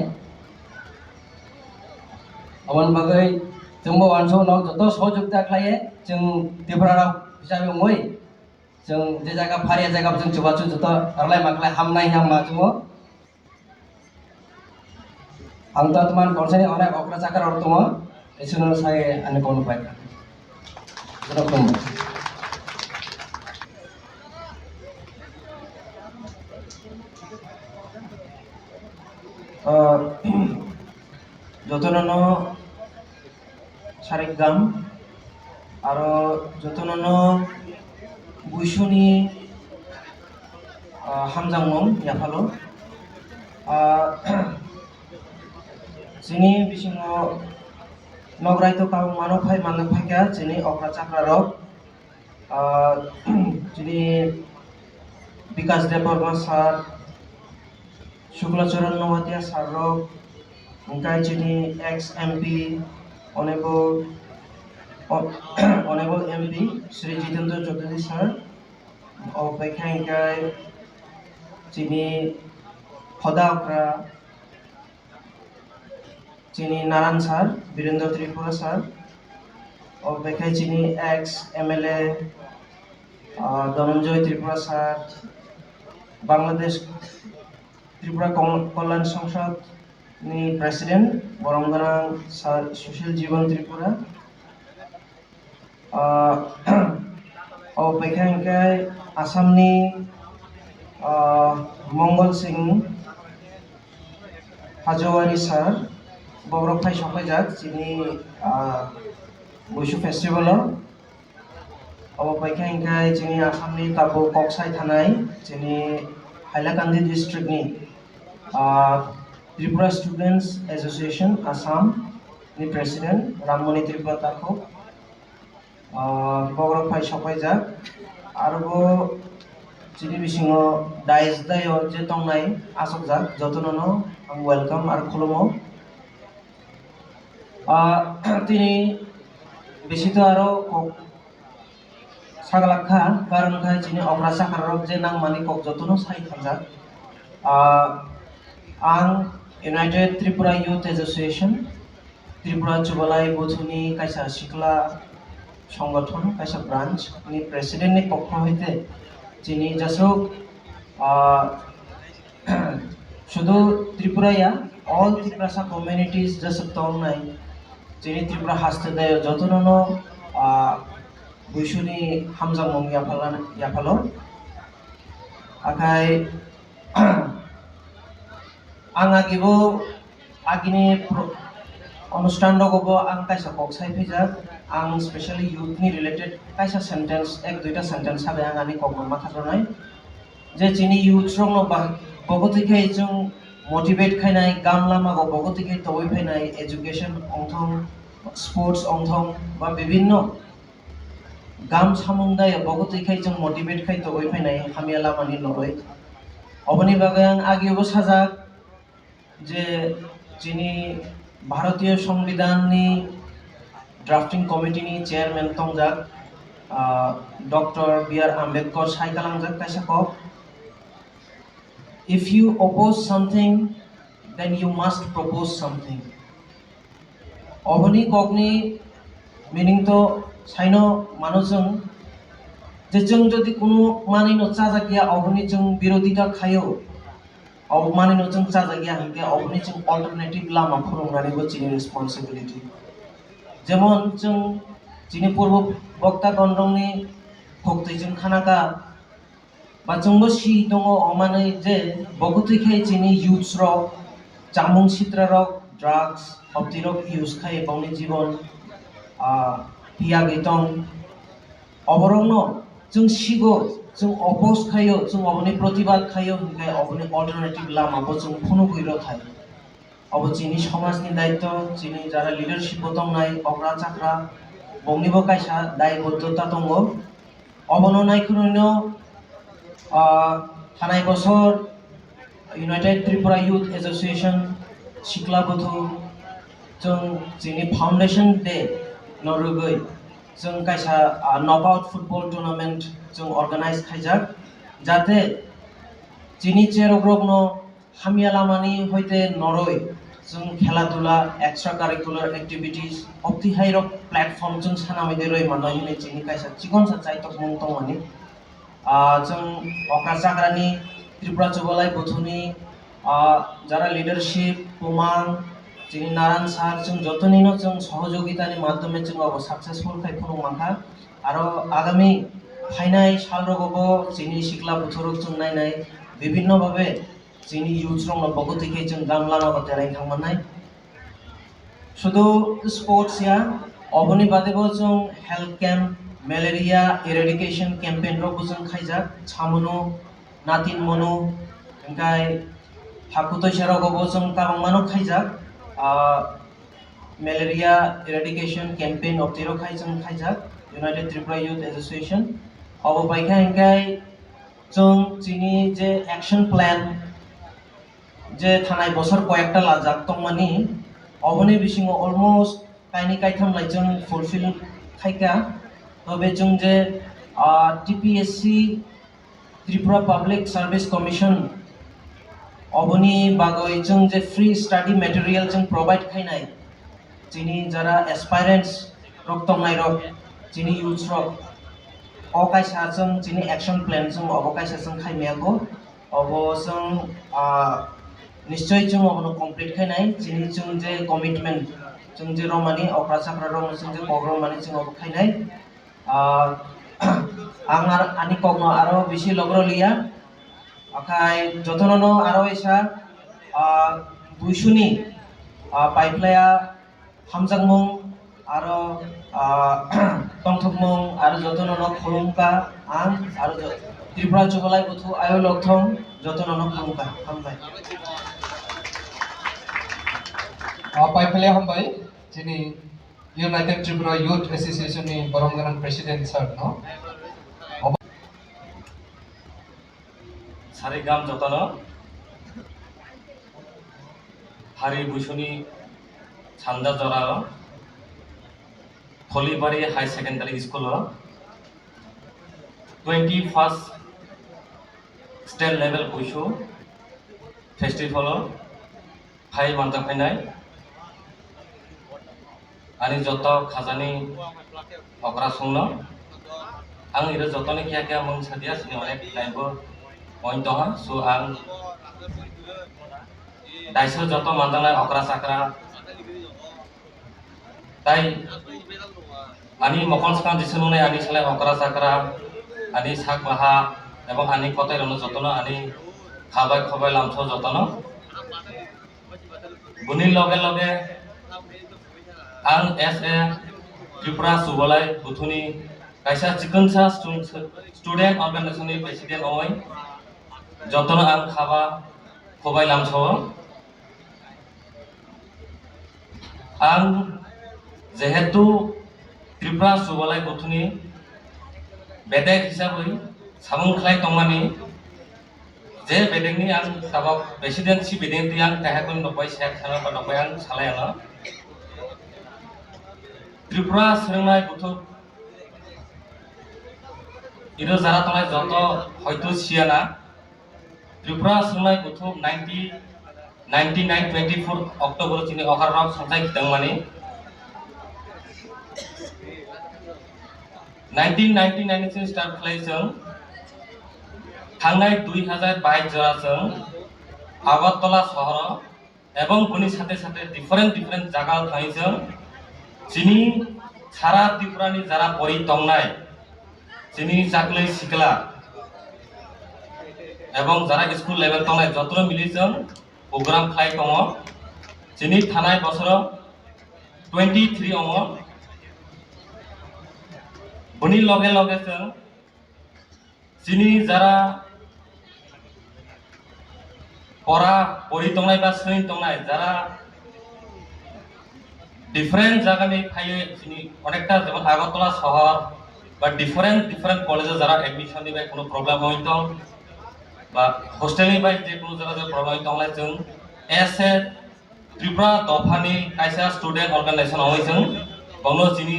अमन बागै जोंबो अनसुनाव যত सहযোगिता खालायो जों त्रिपुरायाव हिसाबै मै जों जे जायगा फारिया जायगा जों जुबाचु যত रायलाय माखलाय हामनाय हाम माजुमो आं तो तुमान कौनसे अनेक अक्रा चाक्राव दङ एसोनो साय आने कोन पाय रकम যতননো সারেগাম আর যতননো বুইসুনি হামজাংমং ইয়াফালো जोंनि बिसिङाव नगरायत काव मानफाय मानफायगा जोंनि अक्रा चाक्रारक जोंनि विकास देबबर्मा सार शुक्लाचरण नवातिया सार रक ओमफ्राय जोंनि ex MP honourable MP Shri Jitendra Chaudhary सार ओमफ्राय जोंनि हदा अक्रा चीनी नारायण सर वीरेंद्र त्रिपुरा सर और बेखाई चीनी ex MLA Dhananjay Tripura sir Bangladesh Tripura Kalyan Sansad नि प्रेसिडेंट बरमगना सर सुशील जीवन त्रिपुरा और बेखाई आसामनि मंगल सिंह हाजवारी सर बरफ फाय सफायजाक जोंनि बैसु फेस्टिभेलाव अबखाय जोंनि आसामनि ताबो कक्साय थानाय जोंनि हाइलाकान्दी डिस्ट्रिक्टनि त्रिपुरा स्टुडेन्ट्स एसोसिएशन आसाम नि प्रेसिडेंट राममणि त्रिपुरा ताखौ बरफ फाय सफायजाक आरोबाव जोंनि बिसिङाव दाइस दायाव जे दंनाय आसकजाक जतननो आं वेलकाम आरो खुलुमो তিনি বেশিতো আরো সাগলাখা কারণ খাই যিনি অগ্রা সাকারক যে নাংমানি কক যতনো সাই থাকজাক आं United Tripura youth association Tripura चुबालाई बुथुनि कायसा सिखला संगठन कायसा ब्रांच नि प्रेसिडेंट नि पक्ष हইতে যিনি জাসক শুধু ত্রিপুরায়া অল ত্রিপুরা কমিউনিটিজ জাসক দংনাই যিনি ত্রিপুরা হাসতে দেয় যতননো বুইসুনি হামজাংমং ইয়াফালো आखाय आं आगिबो आगिनि अनुष्ठान रगबो आं कायसा कक्साय फैजाक आं स्पेशली यूथनि रिलेटेड कायसा सेंटेंस एक दुइटा सेंटेंस हाबे आं आनि ककमा माखाजनाय जे जिनि यूथ रंनो बगतिखाय जों मोटिवेट खायनाय गाम लामागो बगतिखाय तबै फैनाय एजुकेशन अंथं स्पोर्ट्स अंथं बा विभिन्न गाम सामुंदाय बगतिखाय जों मोटिवेट खाय तबै फैनाय हामिया लामानि नरै अबनि बागै आं आगियावबो साजाक जे जिनि भारतीय संविधाननि ड्राफ्टिंग कमिटिनि चेयरमैन तंजाक डॉक्टर B.R. आम्बेडकर सायखालांजाक कायसाखौ if you oppose something then you must propose something अबनि कगनि meaning तो साइनो मानुजों जे जों जदि कुनु मानिनो चाजाकिया अबनि जों विरोधिता खायो अब मानिनो जों चाजाकिया हंके अबनि जों अल्टरनेटिव लामा फुरुंनानैबो जिनि रेसपन्सिबिलिटी जेमन जों जिनि पूर्व वक्ता गणरंनि भक्तिजों खानाका बा जोंबो सि दङ अमानै जे बगतिखाय जिनि युथ्स रक जामुं सित्रा रक ड्राग्स अब्दि रक यूज खाय बावनि जीवन पिया गैतं अबरंनो जों सिगो जों अपोज खायो जों अबनि प्रतिबाद खायो हंके अबनि अल्टरनेटिव लामाबो जों फुनु गइरो थाय अब जिनि समाजनि दायित्व जिनि जारा लिडारशिप दंनाय अग्रा चाक्रा बंनिबो कायसा दायबद्धता दङ अबनो नायखुनो थानाय बोसोर यूनाइटेड त्रिपुरा यूथ एसोसिएशन सिक्ला बधु जों जिनि फाउंडेशन डे नरुगै जों कायसा नकआउट फुटबल टूर्नामेंट जों ऑर्गेनाइज खायजाक जाते जिनि चेरग्रगनो हामिया लामानि होइते नरय जों खेला दुला एक्स्ट्रा कारिकुलर एक्टिविटीज अब्दिहायरक प्लेटफॉर्म जों सानामिदेरै माननायनि जिनि कायसा चिकन साचाइतक मुं दंमानि जों अका जाग्रानि त्रिपुरा जुबालाय बधुनि जारा लिडारशिप पुमां जिनि नारायण सार जों जतनिनो जों सहयोगितानि माध्यमे जों अब सक्सेसफुल खाय फुरुंमाखा आरो आगामी फाइनाय सालरगबो जिनि सिक्ला बुथुरक जों नायनाय विभिन्न भावे जिनि युथ रंनो बगतिखाय जों गामलामाबो देराय थांमानाय शुधु स्पोर्ट्स या अबनि बादेबो जों health camp malaria eradication campaign रबो जों खायजाक छामुनु नातिन मनु ओंखाय हाकुतै सेरावगबो जों ताबांमानो खायजाक मेलेरिया इरेडिकेशन कैंपेन अब्दिरो खाय जों खायजाक यूनाइटेड त्रिपुरा यूथ एसोसिएशन अब बायखा ओंखाय जों जिनि जे एक्शन प्लान जे थानाय बोसोर कयेकटा लाजाक तंमानि अबनि बिसिङाव अलमोस्ट कायनि कायथाम लाय जों फुलफिल खायका तबे जों जे TPSC Tripura public service commission अबनि बागै जों जे फ्री स्टडी मटेरियल जों प्रोवाइड खायनाय जिनि जारा एस्पायरेंट्स रक तंनाय रक जिनि यूथ रक अकायसा जों जिनि एक्शन प्लान जों अबकायसा जों खायमायागो अब जों निश्चय जों अबनो कंप्लीट खायनाय जिनि जों जे कमिटमेंट जों जे रमानि अक्रा चाक्रा रम जों जे कग्रमानि जों अब खायनाय आंगार आनि कग्नो आरो बिसि लग्र लिया आखाय जतननो आरो एसा बुइसुनि पाइपलाया हामजांमुं आरो तंथकमुं आरो जतननो खुलुमका आं आरो त्रिपुरा जुबालाय बधु आयो लक्थं जतननो खुलुमका हामबाय पाइपलाया हामबाय जिनि यूनाइटेड त्रिपुरा यूथ एसोसिएशन नि बरंगनां प्रेसिडेंट सर नो सारेगाम जतन हारि बुसुनि छान्दा जरा Phalibari high secondary school 21st state level बुसु फेस्टिवल फाइ मानता फैनाय आनी जत खाजानी अग्रा संनो आं इरो जतने क्या क्या मुं सादिया सिनि अनेक नायबो पॉइंट दङ सो आं दाइसो जत मानदानाय अग्रा चाक्रा ताई आनी मकन सकान दिसुनुनाय आनी सालाय अग्रा चाक्रा आनी साक बाहा एवं आनी कतै रनो जतन आनी खाबाय खबाय लामथो जतन बुनि लगे लगे आं एस ए त्रिपुरा जुबालाय बधुनि कायसा चिकनसा स्टूडेंट ऑर्गेनाइजेशन प्रेसिडेंट अय जतन आं खाबा खबाय लामसावो आं जेहेतु त्रिपुरा जुबालाय गथ'नि बेदेक हिसाबै सामुंख्लाय तंमानि जे बेदेकनि आं साबाव प्रेसिडेन्सि बेदेंति आं तेहाकुन नबाय सेक साना बा नबाय आं सालायाना त्रिपुरा सोलोंनाय गथ' इरो जारा तंनाय जत हयतो सियाना त्रिपुरा सोलोंनाय गथ' 1924 अक्ट'बर चिनि अहाराव संथाय खिदोंमानि 1999 स्टार्ट खालायजों थांनाय 2022 जराजों आगरतला सहर एवं बुनि साथे साथे डिफरेंट जागा थाइजों चिनि सारा त्रिपुरानि जारा परि तंनाय चिनि जागलै सिकला एवं जारा स्कूल लेवल तंनाय जत्र मिलिजों प्रोग्राम खालाय दङ चिनि थानाय बছर 23 अङ बुनि लगे लगे जों चिनि जारा परा परि तंनाय बा सोलों तंनाय जारा डिफरेंट जागानि फायो चिनि अनेकटा जेमन आगरतला शहर बा डिफरेंट कलेज जारा एडमिशन नि बाय कोनो प्रॉब्लेम होय दं बा हॉस्टेल नि बाय जे कोनो जारा प्रॉब्लेम तंलाय जों एस ए त्रिपुरा दफानि कायसा स्टूडेंट ऑर्गेनाइजेशन होय जों बंनो चिनि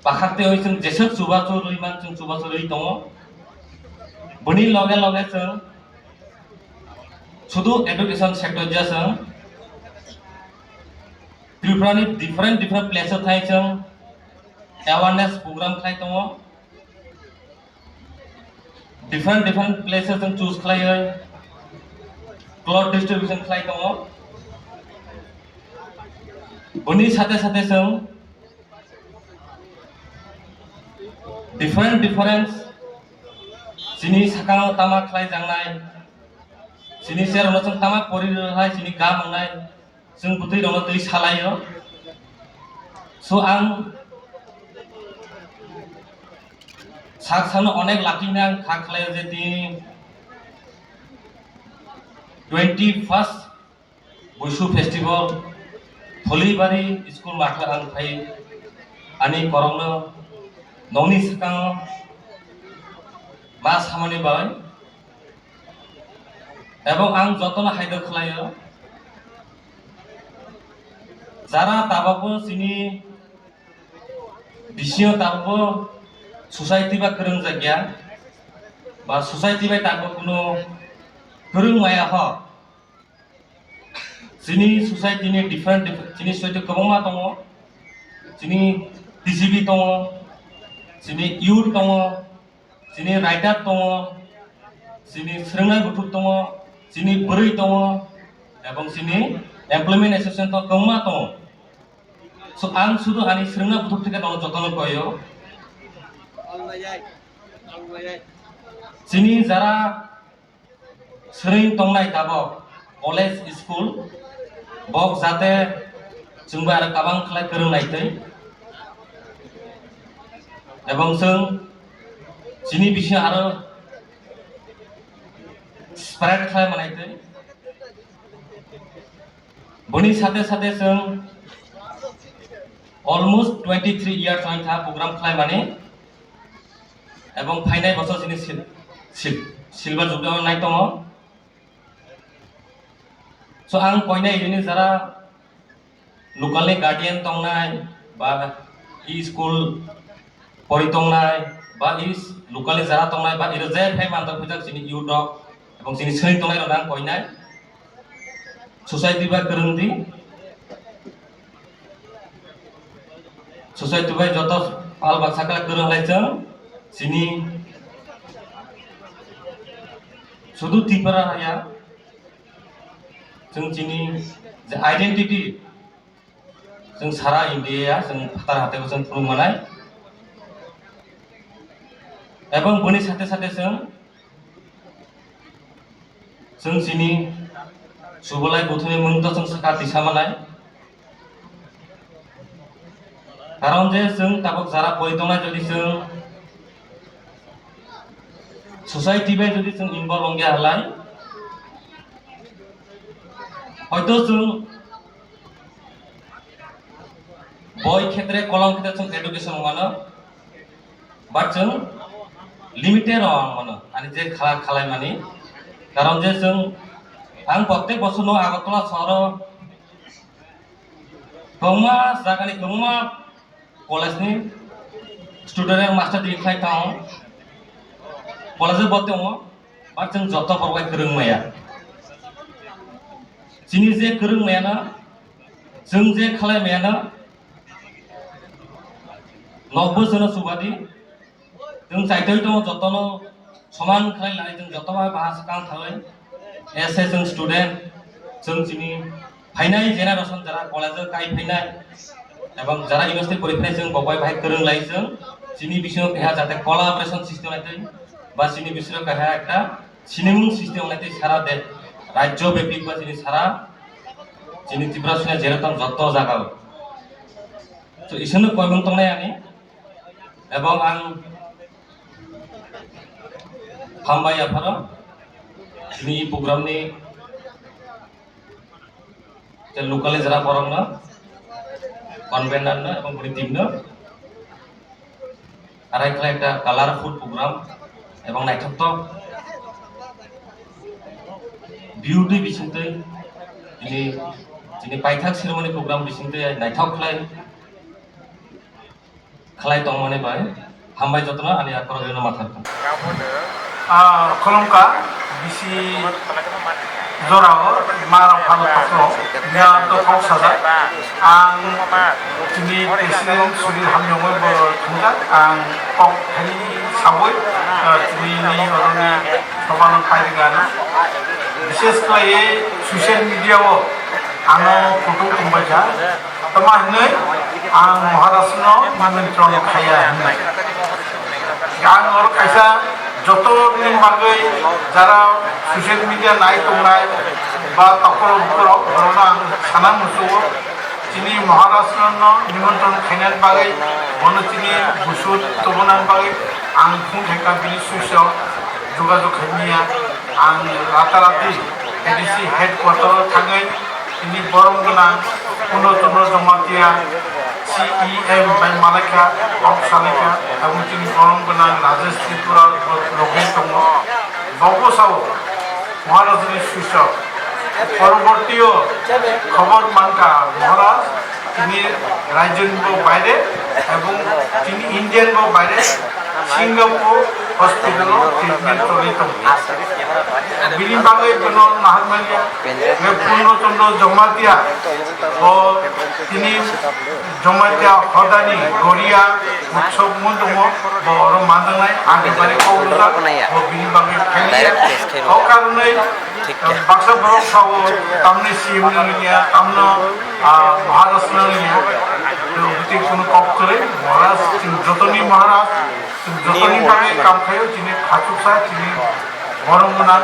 पाखाते होय जों जेसक सुबाचो रैमान जों सुबाचो रै दङ बुनि लगे लगे जों शुद्ध एजुकेशन सेक्टर जैसे त्रिपुरानि डिफरेंट प्लेस थाय जों अवेयरनेस प्रोग्राम खालाय दङ डिफरेंट प्लेस जों चूज खालायो क्लथ डिस्ट्रीब्यूशन खालाय दङ बुनि साथे साथे जों डिफरेंट चिनि साकाव तामा खालाय जांनाय चिनि सेरावनो जों तामा परिहाय चिनि गा मांनाय जों बुथै दङ दै सालायो सो आं साकसानो अनेक लाखिनो आं खा खालायो जे दि 21st बैसु फेस्टिवल थलिबारि स्कूल माथो आं फाय आनि करमनो नौनि साकाव मा सामानि बाय एवं आं जतन हायदो खालायो जारा ताबाबो चिनि बिसियो ताबाबो सोसाइटी बा करं जायगा बा सोसाइटी बाय ताबो कुनो करं माया ह चिनि सोसाइटी नि डिफरेंट चिनि सोसाइटी गोबां दङ चिनि टीसीबी दङ चिनि यूथ दङ चिनि राइटार दङ चिनि सोलोंनाय गथ' दङ चिनि बोरै दङ एवं चिनि एमप्लयमेंट एसोसिएशन तो गोबां दङ सो आं शुद्ध आनि सोलोंनाय गथ' थिका दङ जतन कयो चिनि जारा सोलों तंनाय दाबो कलेज स्कूल बक जाते जोंबो आरो गोबां खालाय फोरोंनायथै एवं जों चिनि बिसि आरो स्प्रेड खालाय मानायथै बुनि साथे साथे जों अलमोस्ट 23 इयर्स आं था प्रोग्राम खालाय माने एवं फाइनाय बছर चिनि सिलभार जुबदाव नाय दङ सो आं कयनाय इरिनि जारा लोकलनि गार्डियन तंनाय बा इ स्कूल परि तंनाय बा इ लोकलनि जारा तंनाय बा इरो जे फाय मानता फैजा चिनि यूथ एवं चिनि सोलों तंनाय रना कयनाय सोसाइटी बा करंदी सोसाइटी बा जत पाल बाक्साका करंलाय जों चिनि शुद्ध त्रिपुरा हाया जों चिनि आइडेंटिटी जों सारा इंडिया जों फातार हाथायाव जों खुलुमनाय एवं बुनि साथे साथे जों चिनि सुबलाय गथ'नि मुंथ जों साका दिसा मानाय कारण जे जों ताबक जारा परितंनाय जदि जों सोसाइटी बाय जदि जों इनवल्व अंगे हलाय হয়তো जों বই ক্ষেত্রে কলম ক্ষেত্রে जों एडुकेशन मानो बाट जों लिमिटेड मानो आणि जे खालाय माने कारण जे जों आं प्रत्येक बोसोराव आगरतला सहराव गोबां जायगानि गोबां कलेजनि स्टुडेन्ट मास्टार डिग्री खालाय दङ कलेजाव बद दङ बाट जों जत बरबाय फोरोंनाया जोंनि जे फोरोंनायानो जों जे खालायनायानो 90 জন सुबादि जों साइटआव दङ जतनो समान खालायनानै जों जतबा भाषा कां थाङै एसे जों स्टुडेन्ट जों जोंनि फाइनाल जेनेरेशन যারা কলেজে কাই ফাইনাল এবং যারা ইউনিভার্সিটি পরীক্ষায় जों बबाय भाई फोरोंलाय जों जोंनि बिषयाव कहा जाते कोलाबरेशन सिस्टेम नायते बा जोंनि बिषयाव कहा একটা सिनेमुं सिस्टेम नायते सारा दे राज्य व्यापी बा जोंनि सारा जोंनि त्रिपुरा सुना जेरकम जत जागा तो इसोरनो कयमन तंनाय आनि এবং आं हामबाय आफार जोंनि प्रग्रामनि जे लोकालि যারা बरंनो कन्वेनरनो এবং টিমनो आरो একটা কালারফুল প্রোগ্রাম এবং নাইথক্ত বিউটি बिसिंतै जोंनि पाइथाक सेरेमनि प्रग्राम बिसिंतै नाइथक खालाय दंमोन बाय हामबाय जतनो आनि आखर जोंनो माथारखौ खुलुमका बिसि जराव माराव फालो फालो या तो थाव साजा आं जोंनि प्रेसिडेन्ट सुनिल हामयंगै बो थुंजा आं कक हानि सावै जोंनि अरनि सबान फायगानो विशेष खालायै ससियेल मिडियाव आङो फटो खुंबाय था तमा हनै आं महाराष्ट्र मानन्त्र खाया होननाय आं और खायसा जतनि बागै जारा ससियेल मिडिया नाय दंनाय बा ताकराव बरना आं साना मोसौ दिनै महाराष्ट्र निमन्त्रण खायनाय बागै बनतिनि गुसुर तबनाय बागै आं फुंथायका बिनि सुइसाव जगाजग खायनिया आं राताराति एडिसि हेडक्वार्टार थाङै ini borong guna uno jamatia CEM by Malaka of Salika abutin borong guna Rajesh Tripura Rohit Tongo Bobo Sao Maharajani Susha পরবর্তীও খবর মানকা মহারাজ তিনি রাজ্যের বাইরে এবং তিনি ইন্ডিয়ান বাইরে সিঙ্গাপুর হসপিটাল ট্রিটমেন্ট চলিত বিনি বাগে কোনো নাহারমালিয়া পূর্ণচন্দ্র জমাতিয়া ও তিনি জমাতিয়া হদানি গড়িয়া উৎসব মন্দম বড় মানদানায় আগেবারে কৌরজা ও বিনি বাগে খাইলিয়া ও কারণে বাক্সা বরং সব তামনে সিএম নিয়া তামন মহারাষ্ট্র নিয়া তো কোনো কপ করে মহারাজ যতনি মহারাজ যতনি ভাবে কাম খায়ও তিনি খাচুকসা তিনি বরমনা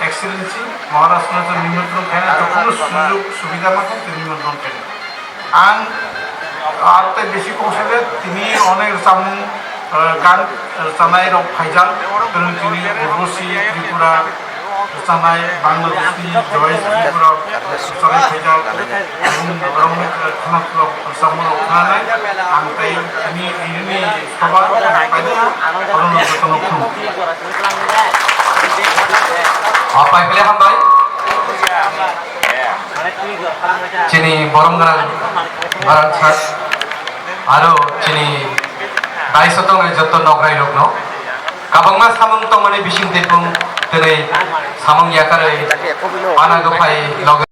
এক্সেলেন্সি মহারাষ্ট্র নিমন্ত্রণ খায় না যখন সুযোগ সুবিধা মতো তিনি নিমন্ত্রণ খায় আং আর তাই বেশি কৌশলে তিনি অনেক সামু গান জানাই রক ফাইজাল তিনি উর্বশী ত্রিপুরা জানাই বাংলাদেশি জয়েস ত্রিপুরা চলাই ফাইজাল এবং খনক সামু খানাই আং তাই তিনি ইনি সবার পাইদা করণ যতন খুন apa yang hambai chini borongran barat chat aro chini dai sotong joto nograi rokno kabangma samung tong mane bising tepung tenei samung yakare ana gopai log